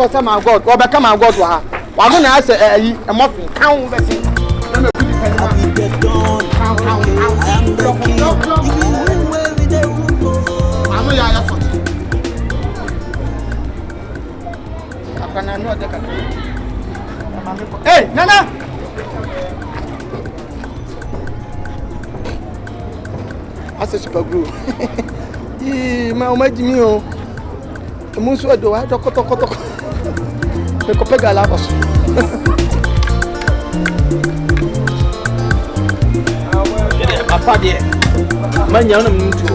For my God. Go back my God wa ha. Wanu na ase ayi e mofin kan be se. Na me kudi kan ma. I am the king. Anu ya ya fot. Kapana no de kan. Hey, Nana. Asa super glue. Ma o majimi o. Mu so do wa dokotokoto. Me ko pega la boss. Papa de. Manya na mtu.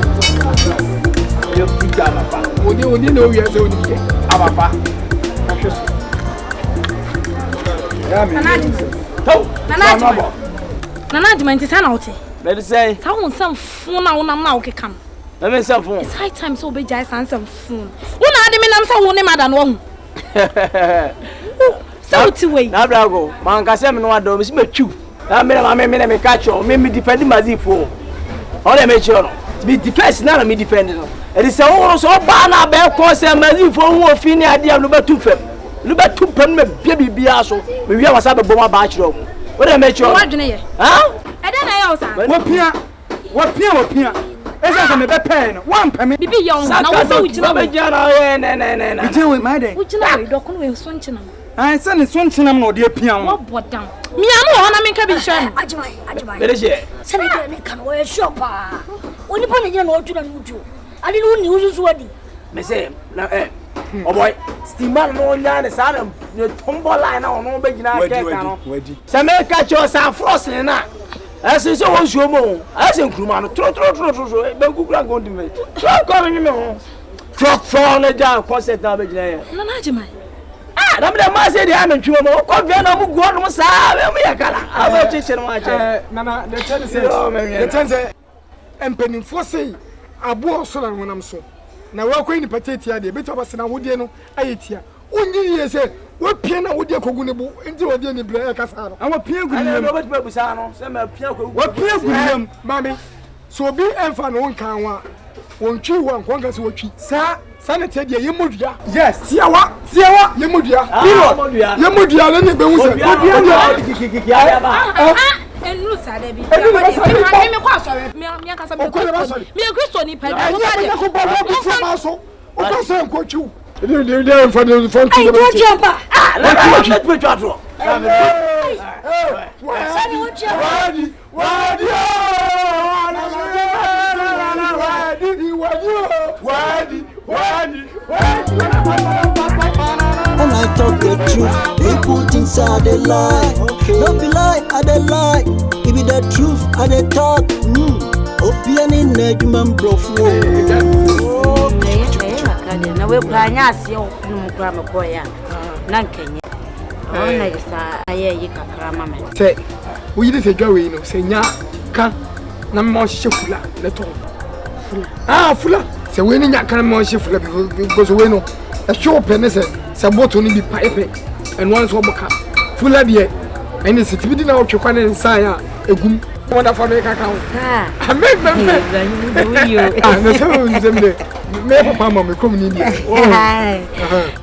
Yo pika papa. Odi na owi ase odi ke. Papa. Nana Dimanti sana ote. Let us say. Sa won sam fun na won nam na okeka. Let me say phone. It's high time so be jai sam fun. Wona ade me nam sa won ne mada no hu. So ti we. Na brago. Man ka se me no ado me si metwu. Na me catch you. Me defend mazifo. All them make no. To be defense na me defend no. E dey say won so ba na be ko se mazifo hu ofini ade am no betu fam. No betu pam me bia so. Me wi awasa be bom aba akiro. What them make you? What dwene ye? Huh? E dey na ye o san. Wapia. Esa me be pen no. Wan pame. Bibi ye on na wo so wujina we. Na. Wujina we my day. Wujina we dokun we so nchina. Ai se ne so nchenam na odi apia wo bodam. Mi am ho na me ka bi hwe. Ajimai. Let us hear. Se ne de ne kan wo shop ah. Oni po ne je na o tuna nuju. Ali no ni ususu adi. Me say na oh boy, steamer no nya ne sa na tombo line na ono be gina ke ka no. Se me catch you sa frost na. Ese so won show mo. Ese nkruma no tro be kukura go ndi me. So ko ni me ho. Truck na ja concert na be gina ye. Na na Ajimai. Na me ma say dey am ntwe mo. Ko via na mu go no sa be mu yakala. Aba chiche no ache. Nana, the ten say empenimfo say abo so na wonam so. Na wa kwa ni pateti ade beto abase na wodie no ayetia. Onyi ye say wo pie na wodie kogu ne bu nti wodie ni bla e kasa no. An wo pie gu ni no bet bu sa no. Se me pie kogu. Wo pie gu ni mami. So obi emfa no nkan wa. Wontwi wo ankon ka se wotwi. Sa sanete de yemodua. Yes, tiawa yemodua. Yemodua le ne be hu se. Odua kiki ya ba. Enu sa de bi. Me kwa sori. Me akasa me. Me Kristo ni pa. Ya ko bo so. O ko so enko twu. They're for the front. I don't jump. Let's put your draw. And I talk the truth, people think I they lie. Don't be lie, I they lie. If it the truth, I they talk. Opian in the human bluff. Na we kwanya asio no grama koya na nkenye ona isa aye yi kakra mama say we dey say dwawe no say nya ka na mo hye fula na to fula say we ni nya ka na mo hye fula because we no a show pen say moto ni bi pipe and once we boka fula de and is it bi na otwe kwa na nsan ya egum wonder for me kaka ah me no so nzemde me papa mama come ni dia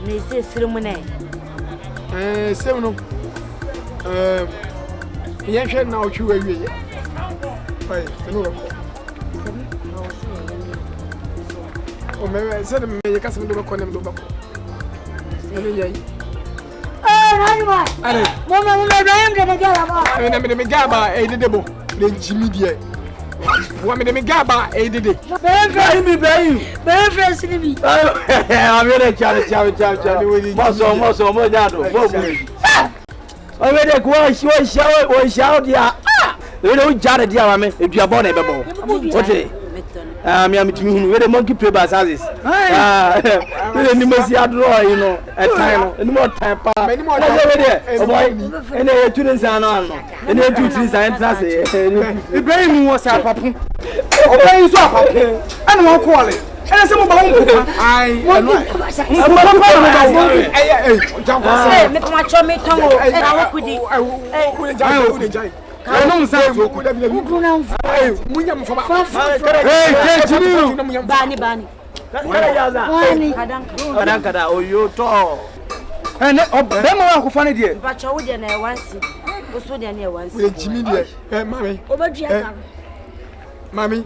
me say sirimu na say no yen hwe na otwe wa wie ai no o me say me ka sem do ba konem do ba ko ni yai Raniwa. Mama Ibrahim de gala ba. Me gaba e dedebo. Le Jimmy die. Wa me gaba e dede. Ibrahim. Be friends ni bi. I'm here to Moso mo jado. O me de ko shout dia. We don't jare dia wa me. Eduabo na ebebo. Ote. Me am timi hunu we the monkey play bass as we ni mesi adro you know a time no more time pa we there boy ene e tuni san no ene e tuti san entrance Ibrahim was a papu obayi so papu ana won call it ene se mo ba won ko ai me kuma cho me tongo e na wo kudi we jai no say so ku da bi munya mo fa bani kadanka da oyo to ene obema wa kufa ne die ba cho wo de na e wansi wo so de na e wansi we Jimmy die mami obadua ka mami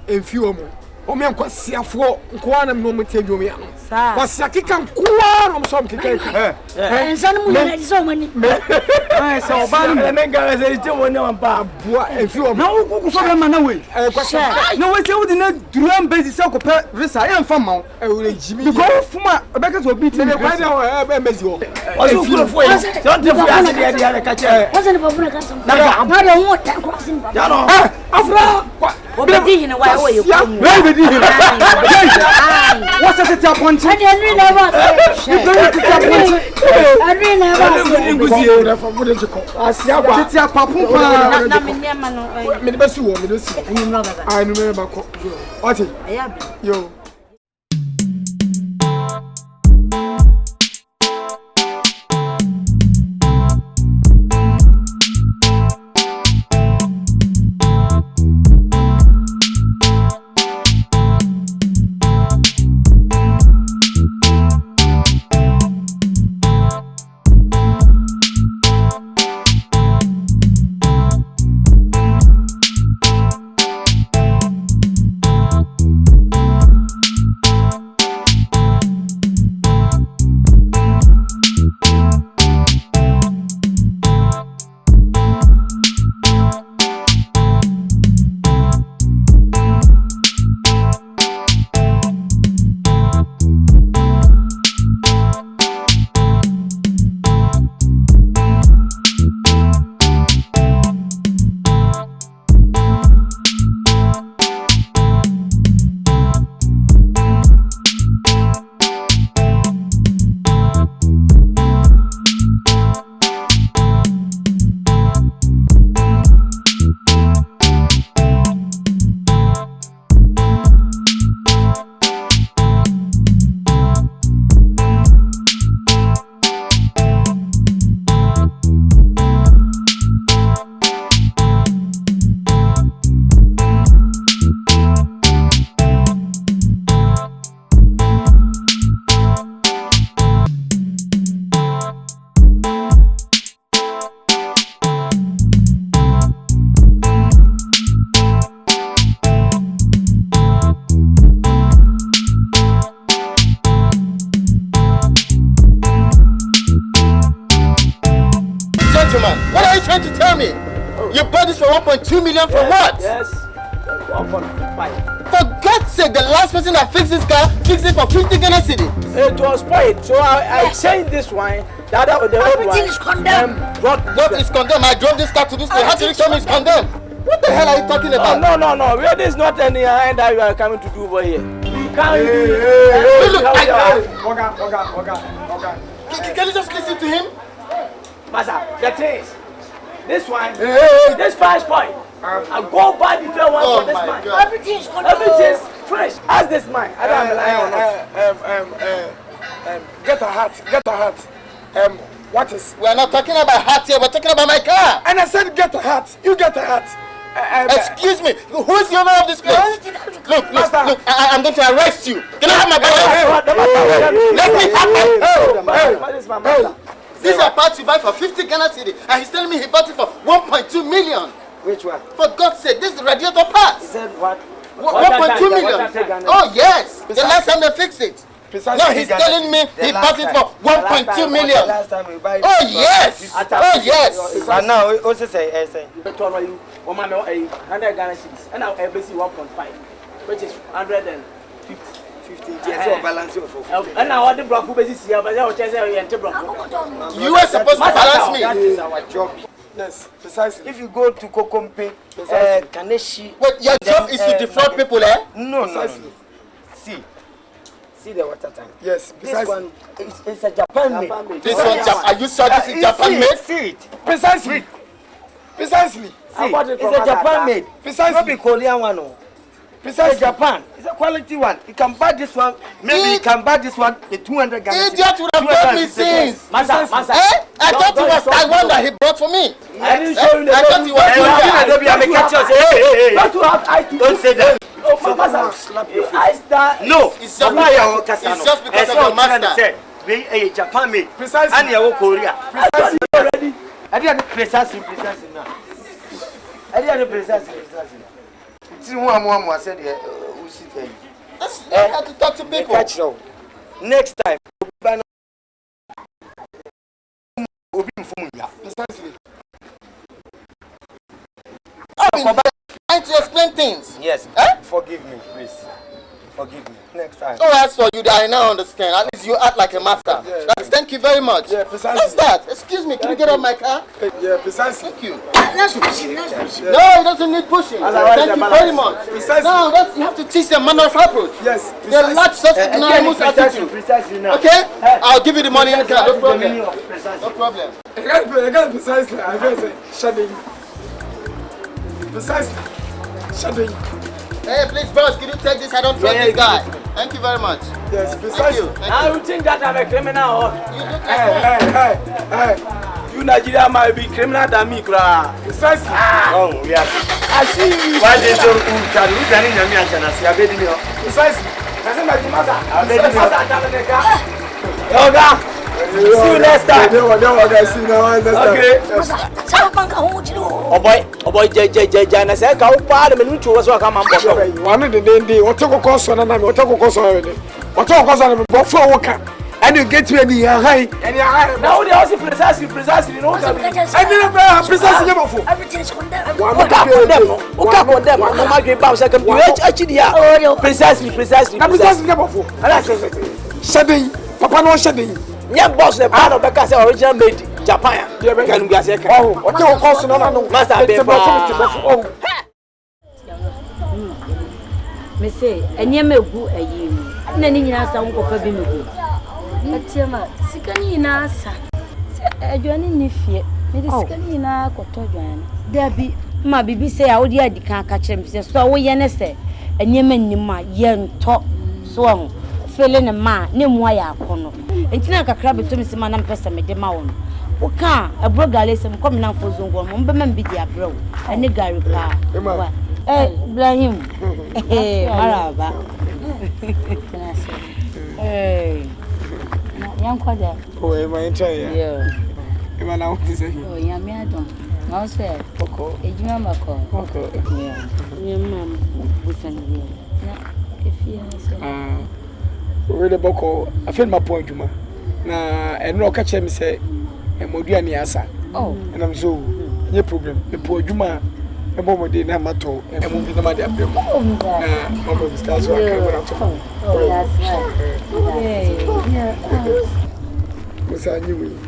enfi omo o me nkwasiafo nkoa na no mtebi o me ano kwasia kika nkoa no so mkeka ensanu mu na diso mani so oba no me nga se ti woni wampa bua enfi omo na wo so be ma na we kwasia na we se wo di na duram bezi se ko pe visa e mfa ma we Jimmy because fuma obeka so bi ti ne kwa na mezi o o so kuro fo yi don't dey for ase dia ka che what's the bafuna ka sam na na wo ta ko sin ba ya no afra obedi hina wa wo ye ko mu we di hina what's the tap point I didn't know about I didn't know about nguzie na fa mode chiko asia kwa tete papu pa na me nema no me de besi wo me de si ni no baba ai no me ba ko oti yo trying to tell me? You bought this for 1.2 million for what? Yes. 1.5. For God's sake, the last person that fixed this car fixed it for 50 Ghana cedi. It was spoiled, so I changed this one. The other, the old one. Everything is condemned. What is condemned? I drove this car to this place. How do you tell me it's condemned? What the hell are you talking about? No. There is not any hand that you are coming to do over here. You can't. Can you just listen to him? Master, the things. This one, this price point. I go buy the fair one for this man. Everything's condemned. Everything's fresh. Ask this man. I don't Get a hat. What is? We are not talking about hat here. We're talking about my car. And I said, get a hat. You get a hat. Excuse me. Who is the owner of this place? Look. I'm going to arrest you. Can I have my balance? Let me have my. These are parts you buy for 50 Ghana cedi, and he's telling me he bought it for 1.2 million. Which one? For God's sake, this is the radiator parts. He said what? 1.2 million. Oh yes. The last time they fixed it. Now he's telling me he bought it for 1.2 million. Oh yes. Oh yes. And now also say 100 Ghana cedis, and now ABC 1.5, which is 150. Balance and now what the block is here, but you are supposed to balance me. That is our job. Yes, precisely. If you go to Kokompe, Kaneshi. Wait, your job is to defraud people, eh? No. See the water tank. Yes, this one is a Japan made. This one, are you sure this is Japan made? See it. Precisely. See, it's a Japan made. Precisely. Not the Korean one. Precisely. Japan. It's a quality one. You can buy this one. Maybe you can buy this one the 200 Ghana. Idiot would have told me since. Master. I thought it was Taiwan that he brought for me. I didn't show you the. I thought he was Hey. Don't say that. Master, slap your face. No, it's just because of your master. We a Japan made. Precisely. And you Korea. Precisely. Already. I didn't precisely now. I didn't precisely. I said, we sit here. I have to talk to people. Next time, Precisely. I'm trying to explain things. Yes. Forgive me, please. Forgive me. Next time. Oh, as for you, that I now understand. At least you act like a master. Thank you very much. Yeah, precisely. What's that? Excuse me, can you get out my car? Yeah, precisely. Thank you. Let's push it. No, it doesn't need pushing. Thank you very much. Precisely. Now, you have to teach them manner of approach. Yes. They lack such enormous attitude. Precisely now. Okay? I'll give you the money in the car. No problem. No problem. Again, precisely. I guess shedding. Precisely. Shedding. Hey, please, boss, can you take this? I don't trust this guy. Thank you very much. Yes, precisely. Now you think that I'm a criminal? Hey. You Nigeria might be criminal than me, cry. Precisely. Oh, yeah. I see you. Why did you tell me that in your channel? See, I bet you. Precisely. I bet you. See you next time. Okay. Oh boy, Jana said, "Go parliament to us. Come on, one of the day, what took a course on and what took a course already. What took us on before worker. And you get to any high. Now they also precisely. You know, I didn't precisely before. Everything's condemned. One them. I'm not going to second. Precisely. Before. Shedding. Papa no shedding. Yeah, boss, the part of the case original made Japan. Oh, what your course no. Master, me say, enye megu ayi mi. Na ni nyina sa nko fa bi megu. Atiema, sika ni nyina sa. Adwane ni fie. Me de sika ni nyina koto adwane. Da bi, ma bibi say a wo di adika aka kire me say so wo ye ne say enye manima ye nto so ho. Fele ne ma ne mu aya akono. Entina kakra beto me se ma na mpesa me de ma wo no. Wo ka ebro gale se mkom na mfo zongo mo mbe ma mbidi abro. Ene gari pa. Ibrahim. Maraba. Yankwada. Oh, my entire. Yeah. Even now, what is it? Oh, Yami Adam. Now, say, Coco, a Jimma call. Coco, yeah. Your mom, listen here. If you read the book, I feel my point, Juma. Now, and no catch him say, and Modiani answer. Oh, and I'm so. no problem. The poor Juma, a moment in Amato, and a movie the money up there. Mama discuss what I want to talk. Oh, that's right. Yeah. What's I knew?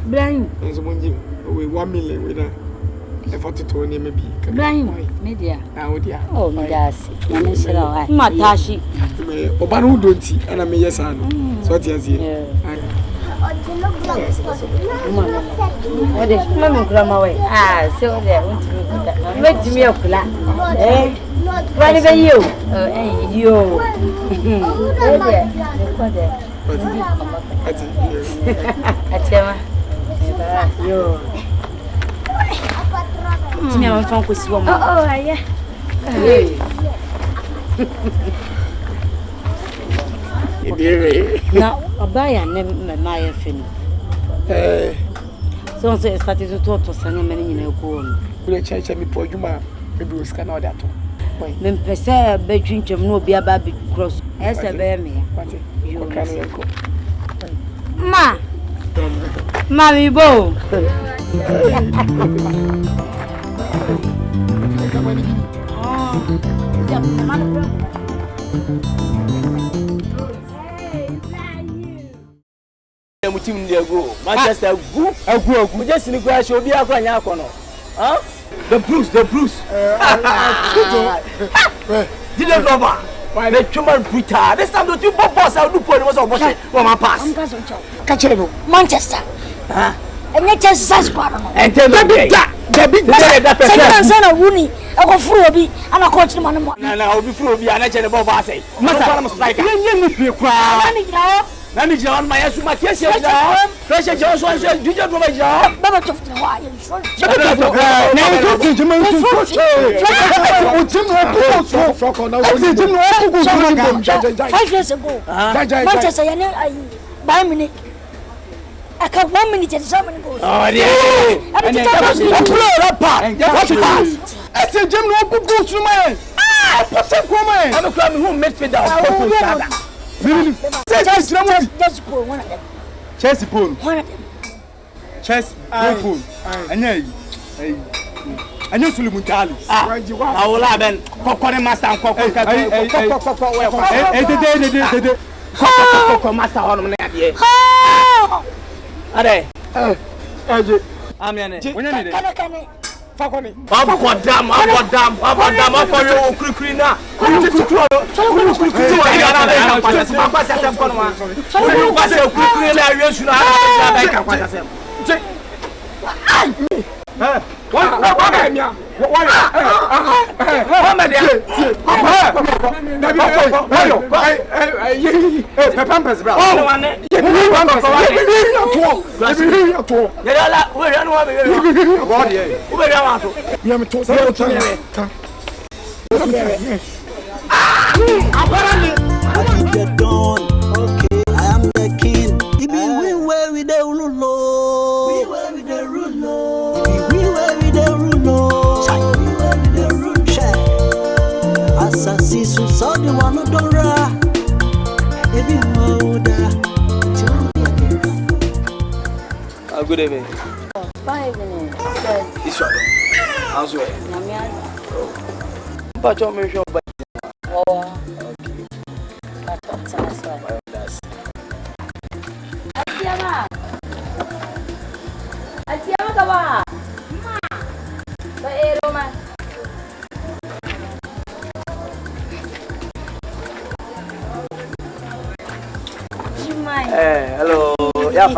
Brian, and someone give away 1 million with a 42 maybe. Brian, media. Now, dear. Oh, my gosh. Matashi. Obanu don't see, and I may yes, so what is here? What is Mamma Grandma way? Ah, so there, wait to me up, eh? What about you? Oh, you. Yo. Me am from Kusiwo. Oh, yeah. Now, Abaya never my fin. So started to talk to Sanya many in a go. We change me for Juma, maybe we can order that. Then Pesa bedroom to no be a baby cross. As a bear me. You can go. Ma, Mammy Bo. Team there go. Manchester go. We just in the crash will be a corner. Huh? The Bruce. Didn't go. Why the human brutal? This time the two boss I'll do for my pass. Catch him, Manchester. And you just says, and tell me that son of Rooney, I go through and I coach him on the morning. And I'll be through and I tell the Bob. I say, let me join my ass with my kiss. Pressure Johnson said, "Do you know my job?" Never took the wire. Manchester, by minute. I can't 1 minute and 7 goals. Oh, yeah. I said, Jim, no good goes to man. Ah, what's up, woman? I'm a club who made for that. Just pull one of them. Chelsea pool. One of them. Chelsea pool. And you Sulimun Tali. I will have been Cocoa Master and Cocoa Master on the Ade. I'm in it. When you need it. I've good evening. 5 minutes. This one. How's it? But you're sure. Oh, hello. Yeah,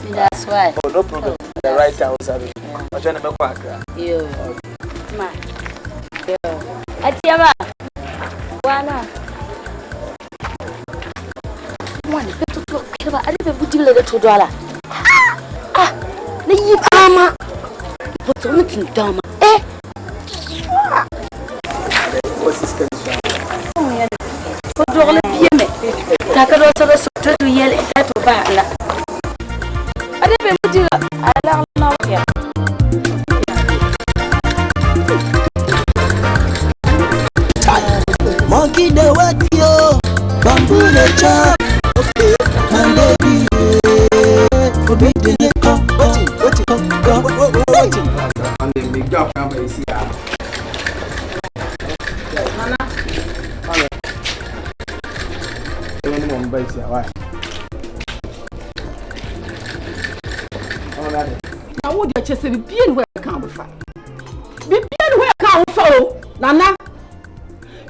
that's why. Oh, no problem. The right house. I'm trying to make back. You. Ma. Atiama. Wana. One, I didn't put you like $2. Ah, the Yama. But on the Dama. Eh? What's this kind of? Oh, yeah. Put all the PM. I could also to yell at that. I didn't put you. I don't know. monkey the wet yo. Bamboo the chop. Okay, my lady. Obi the come. And then make job number is here. Nana. Hello. Even one by here. Why? Now what you say? Be bien where come from. Be bien where come from. Nana.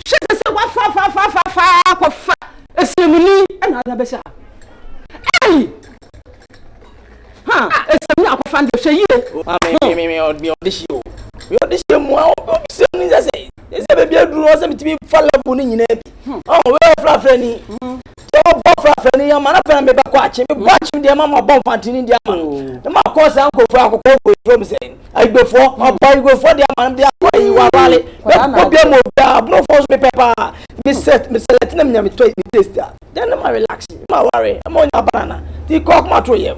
She say what fa. Esemuni na adabesha. Hey. Ha, esemuni akofan de hwe yie. Me audition. Me audition mo audition ni say. Ese be bia duru o se mitimi fa level ni nyina bi. Oh, we fra ni. So bo fra ni ya mana fa me ba kwa achi. Me ba achi de mama bon fantini de ama. De ma course anko fra akoko from say. Agbefo, obo de ama de akwa yi wa wale. Be bia mo da no force me paper. Me select na me to taste. Then ma relax. Ma worry. I'm on banana. Ti cock ma to ye.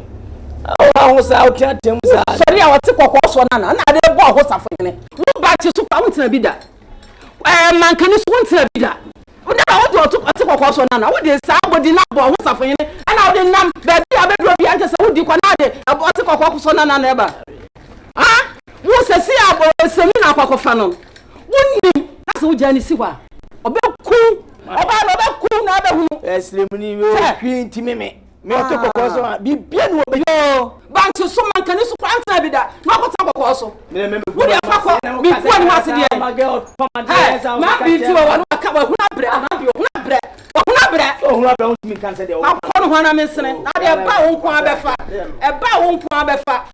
Oh, sa otia tem sa. Sorry, I want to kokko so na de bo ahosafo ne. Wo ba chi so pa wontina bi da. Man kan so wontina bi da. Wo da wo to kokko so na wo de sa body na bo ahosafo ne. Ana wo de nam ba bi abedro bi ante se wo di kwa na de wo to kokko so na e ba. Ah? Wo se si abo semi na kokko fa no. Wonni na se wo jani si wa. Obeku na be hu. Eslemuni we hwi ntimi me. Me to kokko so bi bia no be yo. Bank so man kan so kwanta bi da. Na kwata kokko so. Me wo de fa ko bi kwa ni wase de. Ma bi ti wa no aka wa huna bre. Oh, huna bre ntimi kan se de. Ma ko no hana me sene. Na de ba wo nko abefa. E ba wo nko abefa.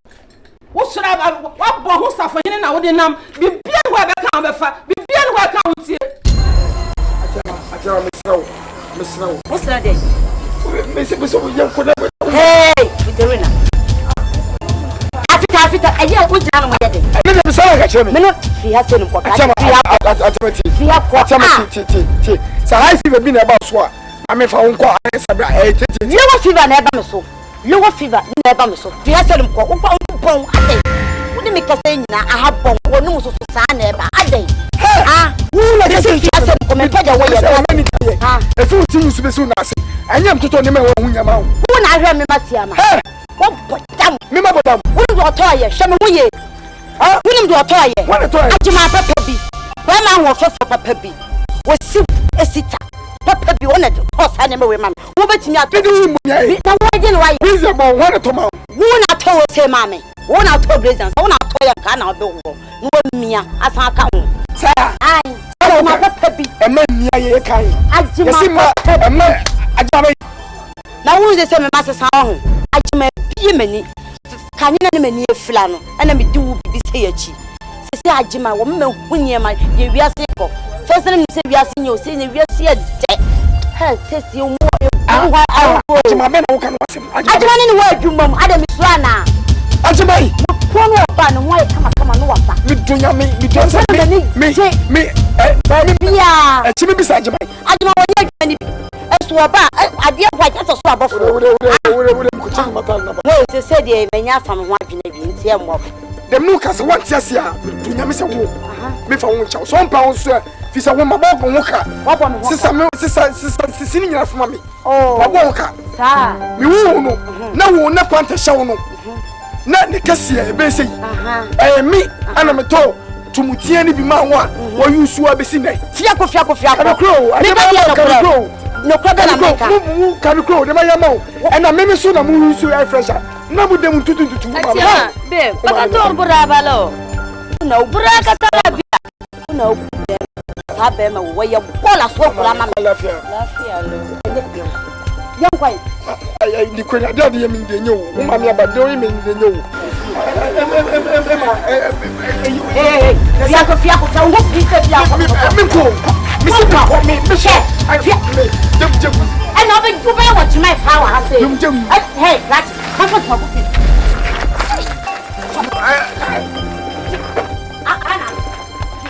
Wo sura wa bo ho safo hene na wo de nam bi bia no abefa abefa. Bi bia no aka wo tie. Achara Mr. What's that day? Hey, Victorina. After, a year would down my head. I never saw a chairman. He has been for so I see been about swat. I mean, for uncle, lower fever never so. Lower fever never so. He has said, wouldn't make a saying I have bomb or no so never a day. Ah, who let us come and pay away. A few things to be soon as I am to tell him when you're out. When I hear me, Matiama. What damn, remember, wouldn't do a toy, show me who ye. Wouldn't do a toy. What a toy, Jima Peppy. When I was for Peppy was soup a sitter. Peppy wanted to cost animal women. Who bet me at the room? No, I didn't write reasonable one at all. One I told her, mammy. One I told business. One I told you can I do. No, me as I come. Sir, I my Peppy. A man near a kind. A man. Now who is the same master sound? I may be many. Can you name me a flannel? And I may do be here. Say, I Jima, woman, when you my we are sick. First time you say we are seeing you saying we are seeing dead. Hell, test you more. My men who can watch him. I don't know where you, Mom. Adam is Rana. Ajimai, one more ban, why come on, no one. You do not say me, yeah, a chimney beside you. I don't know what I did quite as a swab of no, they said they may from one Canadian. The Lucas once yes, do you miss a walk? Me for 1 some pounds, sir. This a woman walker. Sister, sitting from me. Oh, walker. You know, no one, not want to show no. Not the cassia, basic. Me, and I'm told to Mutiani be my one, or you swab a sinner. Fiaco, crow. I never crow. No problem, can crow, the Mayamo, and I may soon a moon to air fresher. No, but them to babe, but I don't bravo. No, braga, no, Sabema, where you call us for young wife. I declare I don't mean the new, Mamma, but don't mean the new. Hey, I know that you bear what you might power has said. Hey, that's comfortable.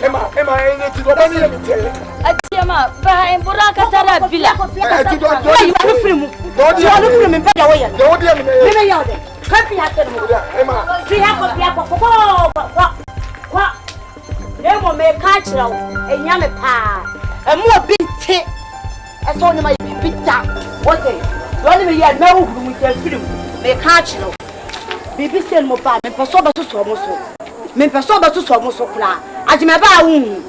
Emma, I need to go back. Atiama, behind Buraka Tara Villa. You are free. Don't you want to free me better way? Don't you? Country has said, Emma, see what? They will make cultural and young pa. And more big tea. so na my pita. Okay. Don't me ya na wo mu ta film. Me catch no. Bibi sen mo ba me peso ba so mo so. Me peso ba so mo so kula. Ajima ba wu.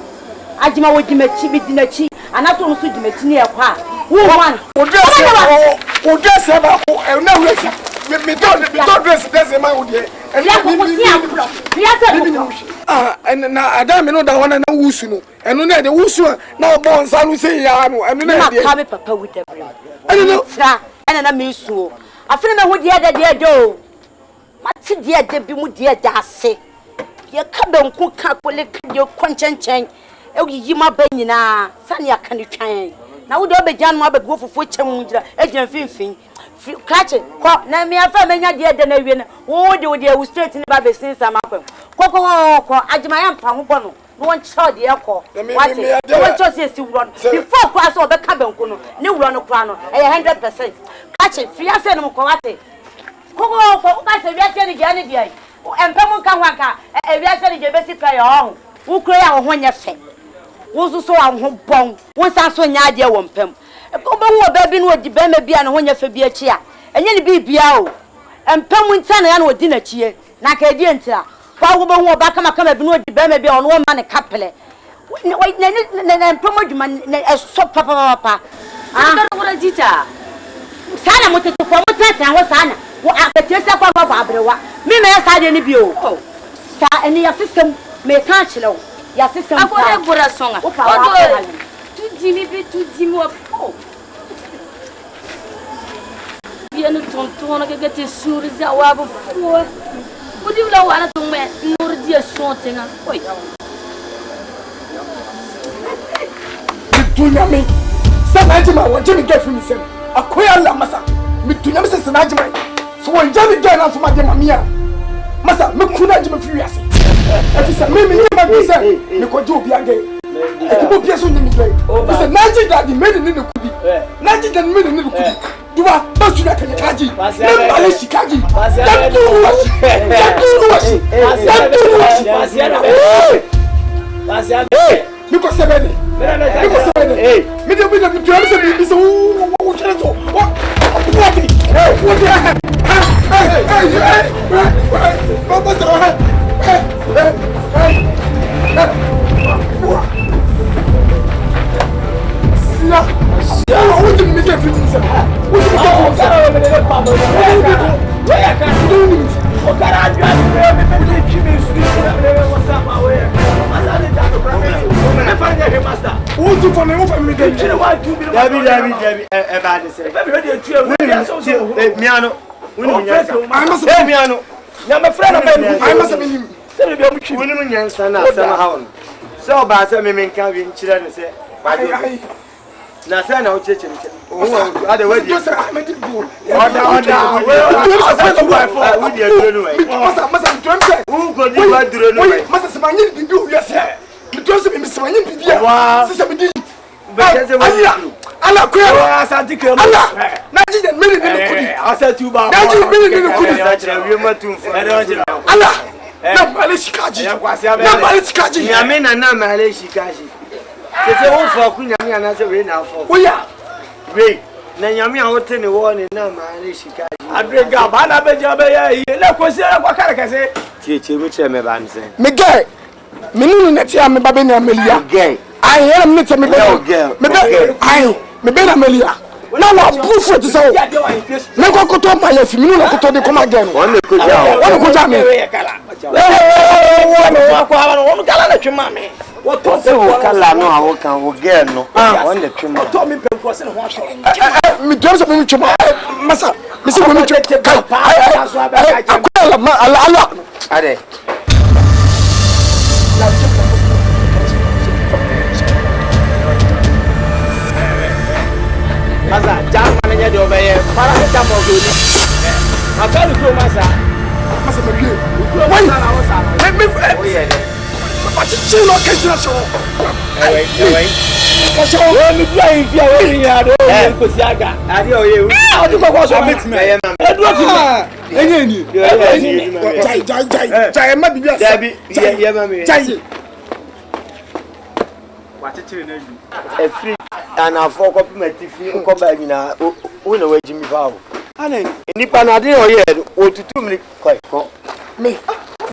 Ajima wo dimachi bi dinachi. Anaso no so dimachi ne ekwa. Wo man. O dress ba ko e na we si. Me don't dress this man wo de. And na Adam no da wana na wusu no. Eno na de wusu na obo nsa no say ya no. Eno na de. Ma ka papa with the brain. Eno fra. Ena na me suo. Afene me ho de do. Mati de bi mu de ase. Ye ka benku ka kole de konchenchen. E yi ma ba nyina. Sane ya ka ne twan. Na wo de obejan mo abegu fufu chem ngira. Ejan finfin. Catch ko na me afa menya de na wie na. Wo de wo straight ni ba be sinsa makwem. Ko ajima ya mpa ho bono. No one child de ekọ. What? Wo cho se si wuro. Before ko aso obeka benku no. Ne wuro no kwa no. 100%. Catch fiase no ko wate. Ko ba se wiase ni gya ni dia. Empem nka ho aka. Wiase ni je be si prayer ho. Wo kro ya ho nya fe. Wo so so ho bon. Wo san so nya ade wo mpem. Ko ba wo ba bi no odi ba ma bia na ho nya fe bi achi a. Enye ni bi bia o. Empem nta na ya na odi na chie. Na ka edi ntira. Kwa wo ba wo ba kama bi no odi ba ma bia ono wo ma ne kapele. Na empem adwuma na so papa. Ah. Wo ra jita. Sana moteto fo motata ho sana. Wo akete se kwa baba abrewa. Me na ya sa de ni bi o. Sa eni ya system me kan chile ya system. Akore bora songa. Odo. Tu dimi bi tu dimi wa. Bien tonton na ke te surza wa bu fo. Udi la wana to me nur dia sontenga. Oi. Tunyame. Sana jima wo jimi get from sem. Akoya la masa. Mi tunyame se sana jima. So wo jami get na so ma de mamia. Masa me kuna jima fi wiase. Afisa me nyama bi se me ko jo bi age. Ekubo bi so nyimi gbe. Afisa naji daddy me ni kudi. Naji daddy me ni kudi. Duwa ba su na kan kaji. Me bale shikaji. Datu washi. Miko sebene. Me de tu am se bi so wo kere so. What? Baba sa. So ba se me menka wi nchira ne se na se na o cheche nche o ade wadi just Ahmed bu oda we dey duro no we masa ntwemse u go di wa duro no we masa se manyi bibi o yese ntwemse me se manyi bibi a se se bi di ala ko ya asante ke mo na ji den mele ne kudi asatu ba na ji mele ne kudi wi ma tumfo ala na male shikaji na male shikaji nyame na male shikaji se wo fo ku nyame ana se we na fo oya we na nyame a wote ne wo ne na male shikaji adrega ba na beja be ya yi le ko se kwa kare kase tie mu che me ba nse me gay me nunu ne tia me ba be na melia gay I hear me tell me be me be na melia na wa proof it so me ko koto ma ya fi mi no koto de come again won ko ja me won ko aba no won kala na twema me wo to se wo kala no a wo kan wo girl no won de twema to mi pe ko se no ho so mi do so mi twema masa mi se mi twema ala ade Masa jam manager de obeye para heta mo go ni akari ko masa me bi wai me oye de ma ti chi no ke jira so ko so o mi bi ayi fi awo ni ya do ko si aga ade oye o di ko so meet me e duro ti enye ni jai ma bi asa jai ye ma me jai Wachechire na yu. A free and a four copy come back in a winner way Jimmy Bow. And nipa na dey oye o tutu mi koi ko. Me.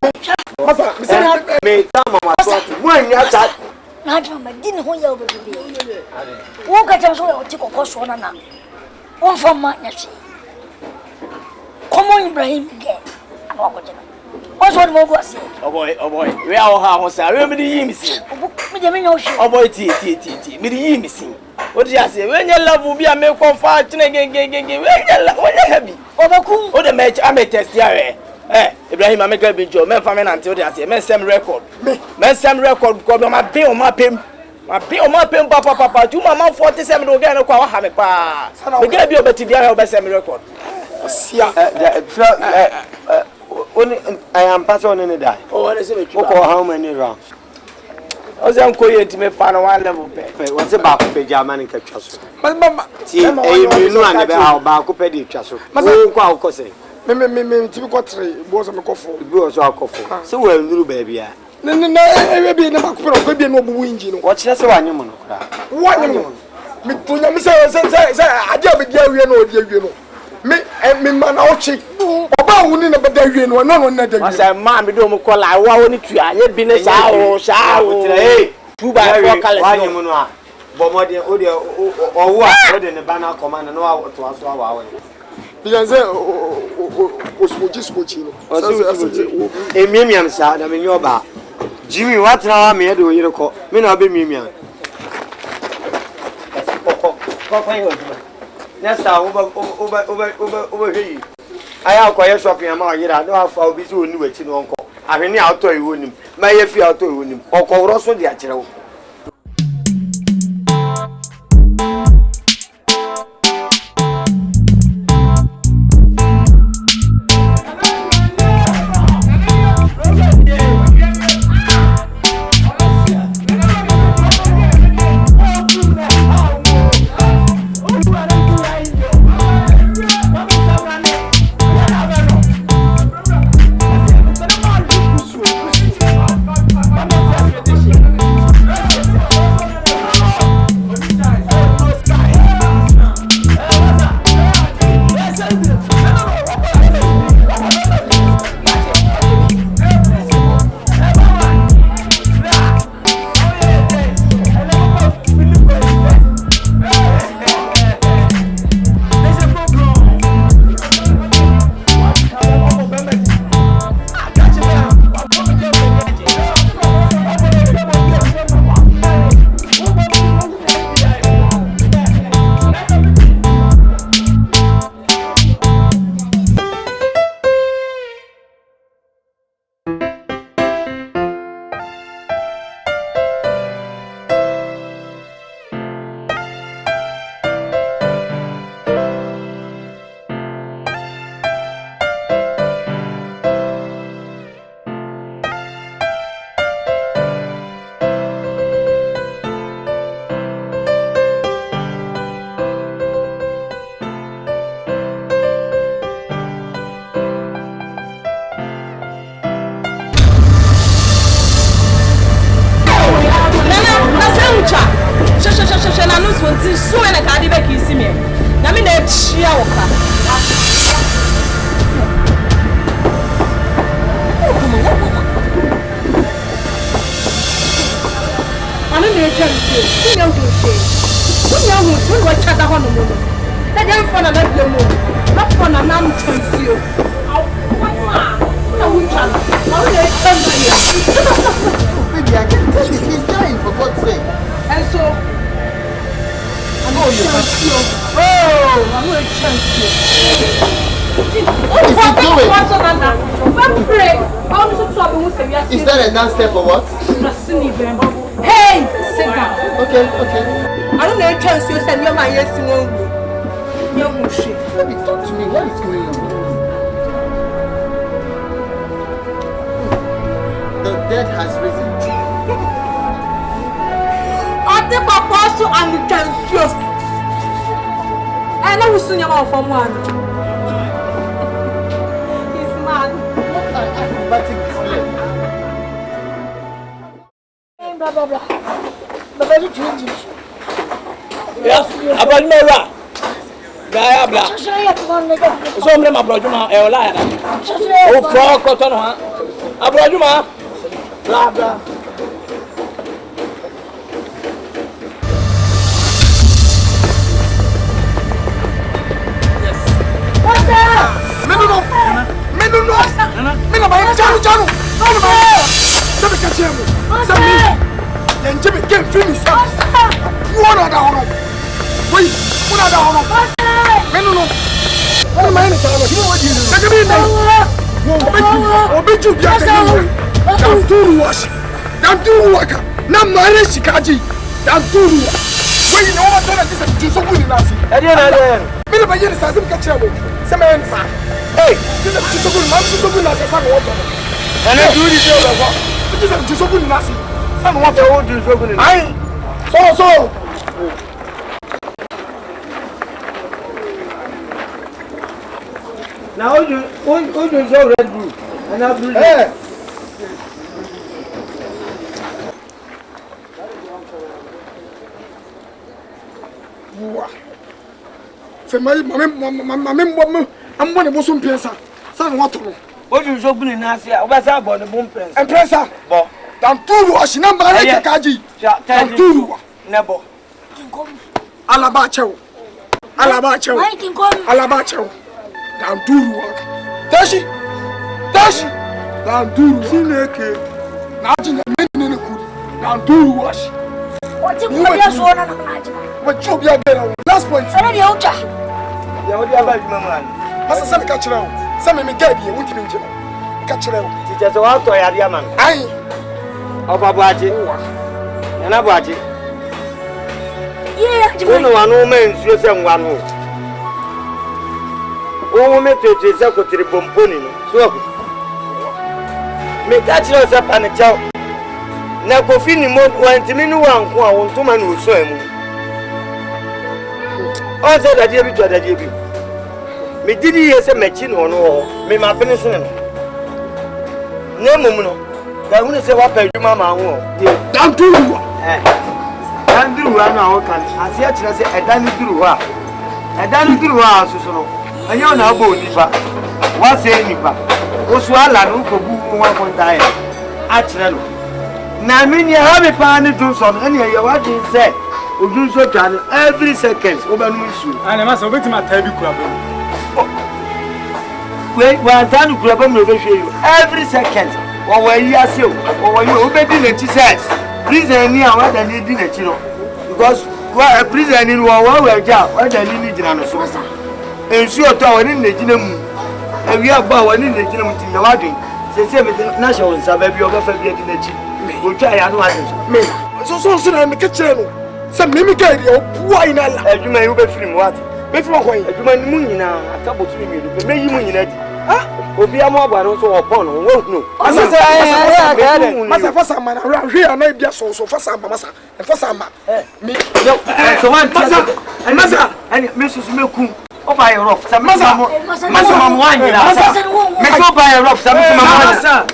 Me tama ma so. When you that na drama din ho ya obebi. Wo ka jam so ya o ti kokko so na na. Won fa ma nya chi. Komo Ibrahim ge. Ano ko jina. What's what more was it? Oh boy, we are how say we me yi missing. Me dey me nyoshi. Oh boy, ti. Me yi missing. What do you say? When you love be a me confide gen. When you heavy. Obaku. O the match I me test here. Ibrahim I make a big job. Men family until they say men same record. Men same record because my pay on my pay. My pay on my pay papa. You mama 47 do get no kwa ha me pa. Me get be obeti dia be same record. Sia I am passing in the die. Oh, what is it? How many rounds? I say unko ye ntime fa no one level pay. What's about pay German catch us? Mama. See, you know and about pay the chasso. Who go say? Me typical tree was a coffee. Go so coffee. So well little baby. No, I be never could be no winning. Watch us one you man. One me punya me say I just be there we know. Me man ouchi. Oba woni na beda wie no no na da wie. I say man me do mo call I wa woni tua ye bi ne sha o. Hey, 2 by 4 colors. Why you no? Bomo de o de o wo a o de ne bana command no wa to aso wa wa. Because o smochi no. Emiamiam sa na me nyoba. Jimmy what na me de o yire ko. Me na be miamiam. Ko next time over here. I have quite a shopping amount. I don't have our busy new waiting in uncle. I mean, I'll tell you, him. My if you are to him, or call also the actual. Is that a dance step or what? Hey, sit down. Okay. I don't know a chance you send your man yes to Baby, talk to me. What is going on? The dead has risen. I think Papa so I'm confused. I know who's your mouth from one. He's mad. What an acrobatic display. Blah blah blah. Baba you change. Yes, about Mara. Gaya bla. So you come on. So many my brother ma e ola ya. O fro cotton ha. Abraju ma. Bla bla. Mena ba janu. No ba. Sabe ka chemo. Sabe. Yenje be game film sa. Wona da hono. Wei, wona da hono. Menu no. Wona ma ene sa no. Kini wodi ni. Daga bi na. Obeju bia ka ni. Dan turu wash. Dan turu waka. Na mare shikaji. Dan turu. Wei ni wona tona disa juso ku ni nasi. Edi na de. Mena ba yene sa sim ka chemo. Sama ene sa. Hey, this is just good. Man, just good. Nasi sa no water. Ene do di se o ba. This is just good. Nasi. Sa no water. O di so good. Ai. So. Now you so red blue. And I blue. Eh. Wa. Fe mai mame I'm one of those pensa. San what no. O di so good na se. O ba sa bo ne bom prensa. Empresa. Bo. Dan turu o shina mbara ke kaji. Dan turu. Nebo. Alaba chew. Alaba chew. Dan turu wa. Tashi. Dan turu. Sineke. Na jinja menene ku. Dan turu wa. What you go so na na. What you be again? Last point. Ana dia ucha. Ya odi aba bi mama. Pasa sa me ka kire o. Sa me gabi e wuntimi njina. Ka kire o. Ti je so wa to ya dia man. Ai. Ofa boache. Na boache. Yeah, Uno wanu men nsuo se ngwanu. O me tete se ko tiri bomponi no. So. Me ka kire se pa ne chaw. Na kofi ni mo wantimi ni wanko a wontuma na oso emu. O se da die bi to da die bi. Me didi ye se mechi no no. Me ma pene sene no. Ne mum no. Da hunu se wa pa adwuma ma ho. Dan turu. Dan duru wa na o kan. Ase a kire se edan duru wa. Edan duru wa soso no. Anyo na abo nipa. Wa se nipa. Osu ala no ko bu 1.5. A kire no. Na mini ha me pa ni dun so no. Ene ye wa din se odun so twa every second o ba nu isu. Ana ma so betima ta bi kura bo. We wa tanu kura bo me be hwe you every second. Wa wa yi ase o. Wa wa yi o be di na chi se. Prison ni a wa da ni di na chi no. Because a prison ni wa wa ja wa da ni jina no so. Ensu o to wa ni na jina mu. Ewi agba wa ni na jina mu ti ya wa dun. Se me na sha won sa ba bi o ba fa bi di na chi. O twa ya no wa din. Me. So na me ka kire no. Sa me mi ga ri o buwa ina la. Adwuma yi wo be film what? Be film ko yi. Adwuma ni mu nyina akabotu mi medu. Me yi mu nyina di. Ah, obi amu agba no so opon no wo no. Masa fasa ma na hwe ana bia so fasa ma masa. Fasa ma. Me. Yo, so man masa. Ani me susu me kum. O ba your rough. Masa mamu wanyira. Me so ba your rough. Masa.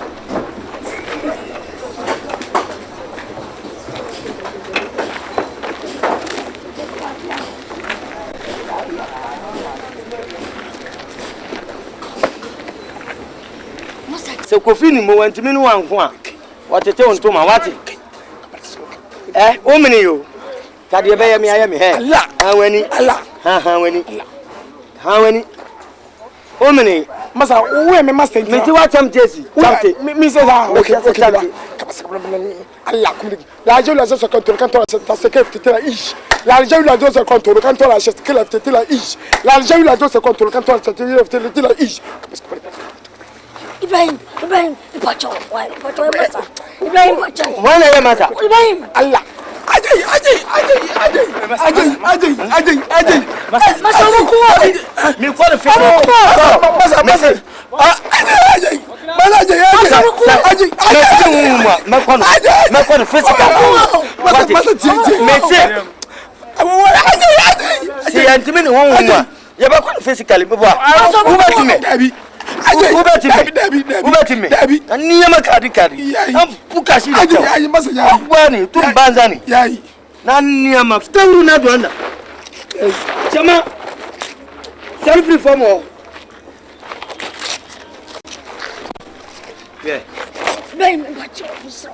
Se kofi ni mo wantimi ni wanko a watete ontoma wate o mini yo kade be ye me aye me he ha wani ha wani o mini masa wo me master me ti wa cham jesi chamte mi se da okay Allah kumdi la je la zo se contrôle quand ta sécurité te la ish la je la zo se contrôle quand la sécurité te la ish la je la zo se contrôle quand la sécurité te la ish Ibrahim, pacho, masa. Ibrahim, pacho. Wala ya masa. Ibrahim, Allah. Ajay. Masa mkuwa. Mi kwa de fito. Masa. Ma kwa de physical. Si antimi ni won won. Ya ba kwa de physical bi bo. Ubati me. Ni ya makadi. Am puka shi da kyau. Wani tun banza ne. Nani ama fitaru na duanda. Chama. Self reform o. Yeah. Bem, macho, misro.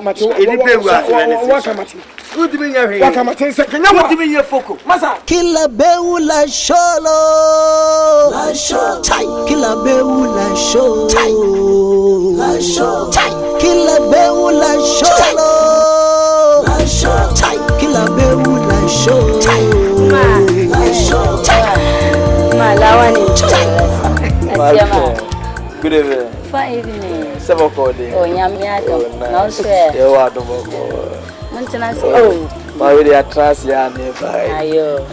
Mate, wakamate. Wakamate se kenya wa. Udimi ye foko. Masa. Kila beula sholo. La show. Chai. Kila beula show. Chai. La show. Chai. Kila beula sholo. La show. Chai. Kila beula show. Chai. La show. Chai. Malawani. Asiama. Good evening. Fine evening. Several called. Oh, Yamiado. No, sir. You are the Montana. Oh, my really a trust ya nearby. Ayo.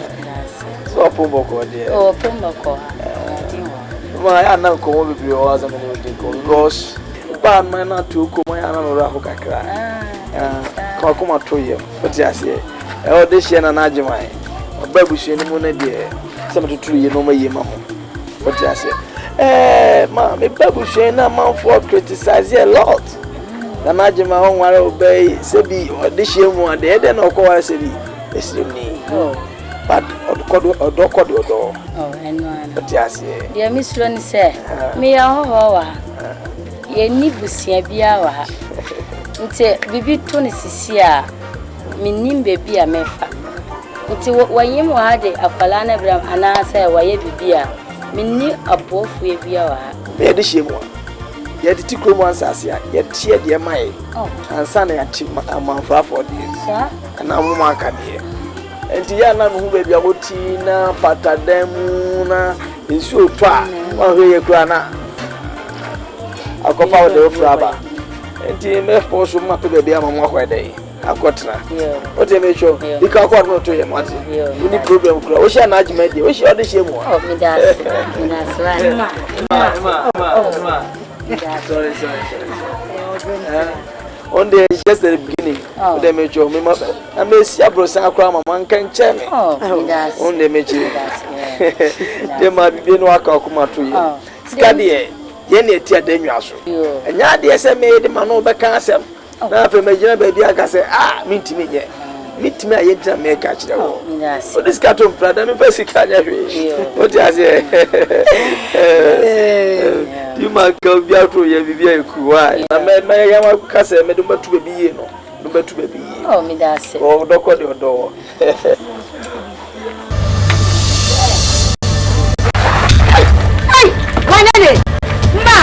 So, Pumboko, dear. Oh, Pumboko. My uncle will be yours and because Ban man not to come my Rahuka cry. Kakuma to you. But yes, oh, this year and Ajamai. A baby shiny moon, dear. Some to 3 years no more, mamma. But yes, ma'am, a baby shiny man for criticize a lot. The Najima on one obey, Sebi, or this year one, the head and of course, it's the knee. But or door. Oh, and one. But yes, dear Miss Ronnie said, me a hoa. Ye nibusia biawa. Nte bibi toni sisia. Minim baby a mefa. Nte wayem wade akwalana bram anasa waye bibia. Minni abofu ye biawa. Me de shemu. Ye de tikro one sasia. Ye tie de mai. Oh. Ansa na ya ti amanfa for de. Sa? Na mo maka de. Enti ya na no hu baby aboti na patademu na nsu otwa. Wa hwe ye kura na. Akofa de ofraba. Enti me force ma to baby amamo akwede. Akotna. What dey make sure? You can afford not to hear much. You need problem kura. O sha na agime dey. O sha dey shame o. Oh, me that's right. Sorry. On the just at the beginning, they made you. I may see a brosan akra man can check me. Oh, that's on the made you. They might be no akra kuma to you. Scadi, Yenny tia denuaso. And ya dear say made the man over cancer. Now, if I baby, I can say, meet me yet. Meet me, I yet to make catch the whole. So this cartoon, Prada, me basic. What I say? You might go out to your baby. I made my young cousin, made number 2 baby. Number 2 baby. Oh, me that's it. Oh, knock on your door. Hey, what are you doing? No,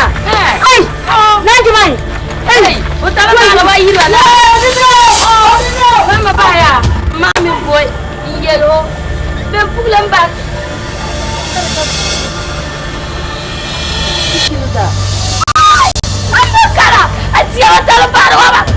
Mama, Mommy boy, in yellow. Then pull them back. I'm not gonna. I see how to about it.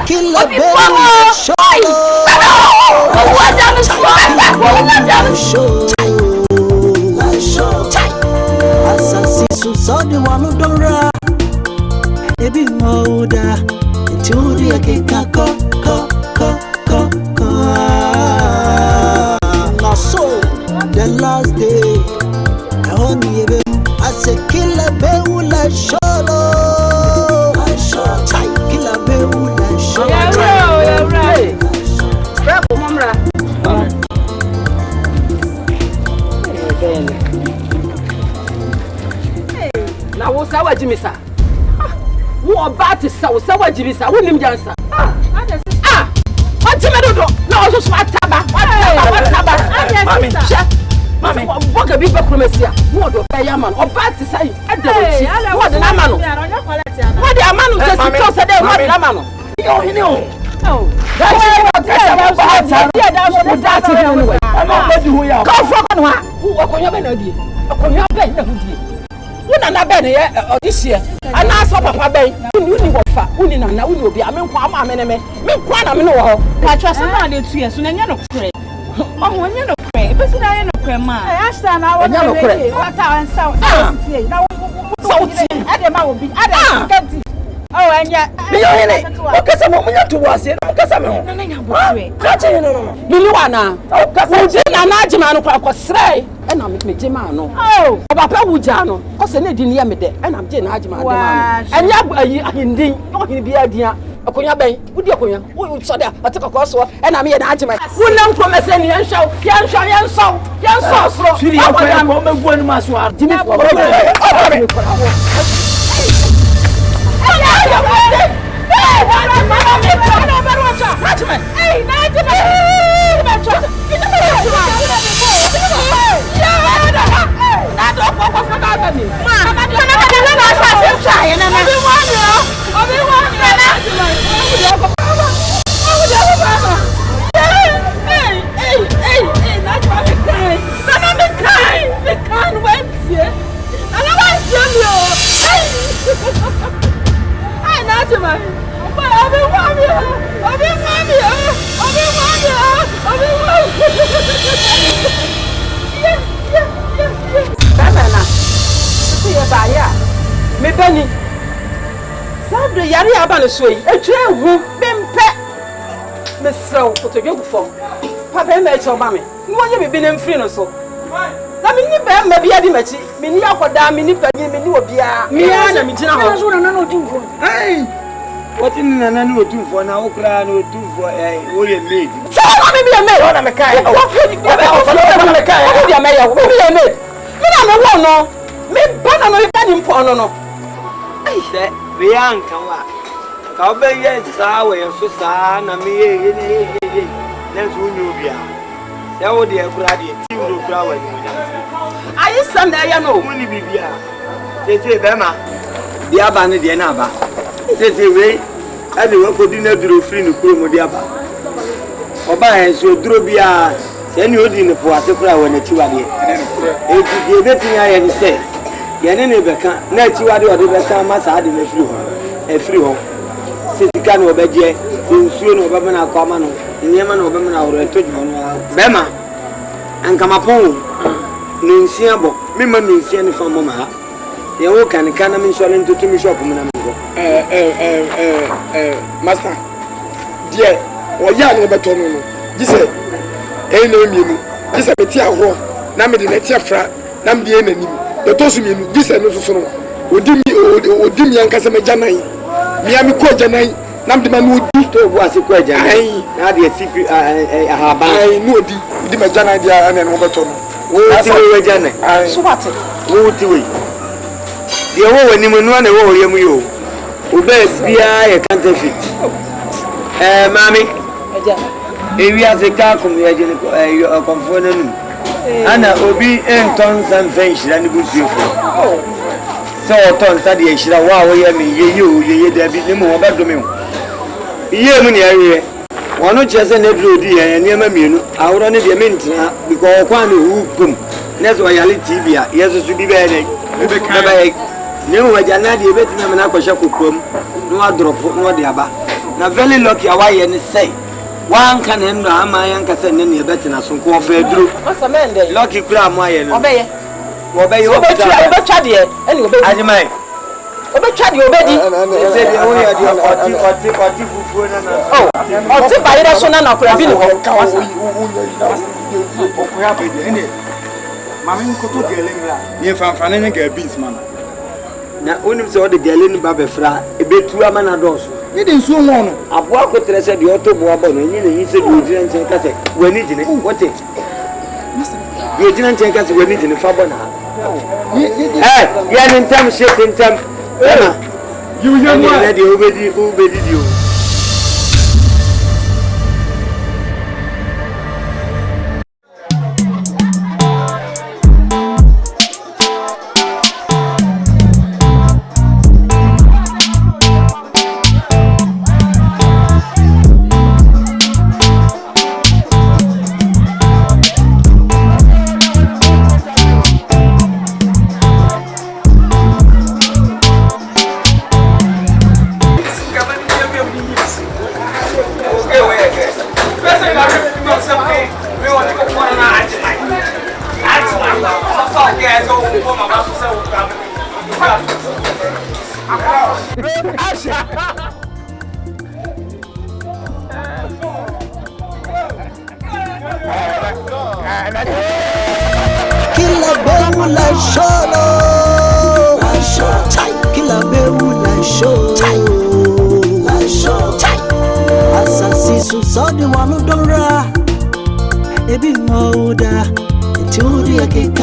Kila beula show. Asasi susodi wanu dora. Ebi moda. Etudi akeka ko. Na so the last day. Kahoni ebe. Ase kila beula show. Kila beula show. Yeah, right. Bravo, Mamra. Na wo sawa jimisa. Wo ba ti sawa jimisa. Wo nim jansa. What you do? No, so taba. Mami, what a big promise. What do pay a man? Or bad to say, what the man? What the man says, because I don't want the man. You know. Oh, that's what wanya. Me yo hele. Okasa mo munya to wase. Okasa me ho. Nana nya botwe. Ka che no no. Me ni wana. Okasa je na na agima no kwa kwasrai. E na me jema no. Oh. Papa wuja no. Ko se na di ne me de. E na je na agima de ma. Enya ayi ahindin. Yo hin bia dia. Akonya ben. Wudi akonya. Wo so da ateka ko so. E na me ye na agima. Wonam ko mese ni yan shaw. Yan so. Siri ya kwa mo me gwo ni maso ar. Dimi ko. Me bani sabre yare aba so yi etwe ehu bempe mesrew otodwe gufo papa me echo ba me ni wonye bibi na mfiri no so na me ni ba ma bia di machi me ni akoda me ni panyi me ni obia me ya na me gina ho so na na otumfo ai what in na na otumfo na okra na otumfo wo ye maid so na me bia maid na me kai wo na me kai wo bia maid wo bia maid me na me wo no me bana no bia ni mpo no se bian kanwa ka obe ye sa we so sa na me ye na so nyu bia se wo de akura de ti wo kura wa ni ayi sam na ya no woni bibia se be ma bia ba ne de na aba se we e de wo ko di na duro free no kuro mo de aba oba en so duro bia se ni odi ne po ase kura wa na ti wa de e ti de beti ya ye ni se yene ne beka na chi wade ode beka ma sa ade na free ho sika no obeje nsuo no obema na akwa ma no nyema no obema na woro to dwo no bema anka mapon no nsia bo me ma no nsia ne fa mo ma ye wo kan na me nso le ntutu mi shop mu na me master die o ya ne beto no gise na mienu gise beti ahoro na me de na ti afra na me de nanim the tosu mienu gise no so no odi mi anka se me janai mi ami ko janai na me de ma no odi to bu ase ko janai na de sipi ahaba ai no odi me janai dia na no beto no wo ti we janai so what wo ti we de wo wani mu no na wo yemu yo obe bia ye counterfeit mami ewi azeka kum ye jeni konfo nanu ana obi enton san fenshira ni busuefo so ton sa de hira wa wo ye me ye da bi ni mo ba do me ye mu ni awie wono chese na dro di ye ni ma mienu awro ne de mentina because kwa ne hu pum ne so yale tv a yeso su bi be ne be ne mo wajana de betina me na kwhye kokom no adrop no de aba na very lucky awaye ne say wan kan no ama yanka se ne ne betina so ko fa duro osamende lucky kura mo aye no obeye obetwa de eni obedi ajimai obetwa de obedi se de wo ya de oti fufuo na oh oti bayira so na kura bi ne ho okoya be de ene mami nkoto gelenga ye fanfane ne ga beans man na onim se o de gelen ba be fra ebetu ama na doso ni de nsuo mo no abo akotre se de oto bo abo no nyi ne yin se de odina nchen ka se wani gine wote ye odina nchen ka se wani gine fa bo na ya ni ntam shit ntam ema you hear me na de obedi dio Kila bewu la sholo, kila bewu la show, asasi susodi wanu dora, ebi moda, etudi akeka.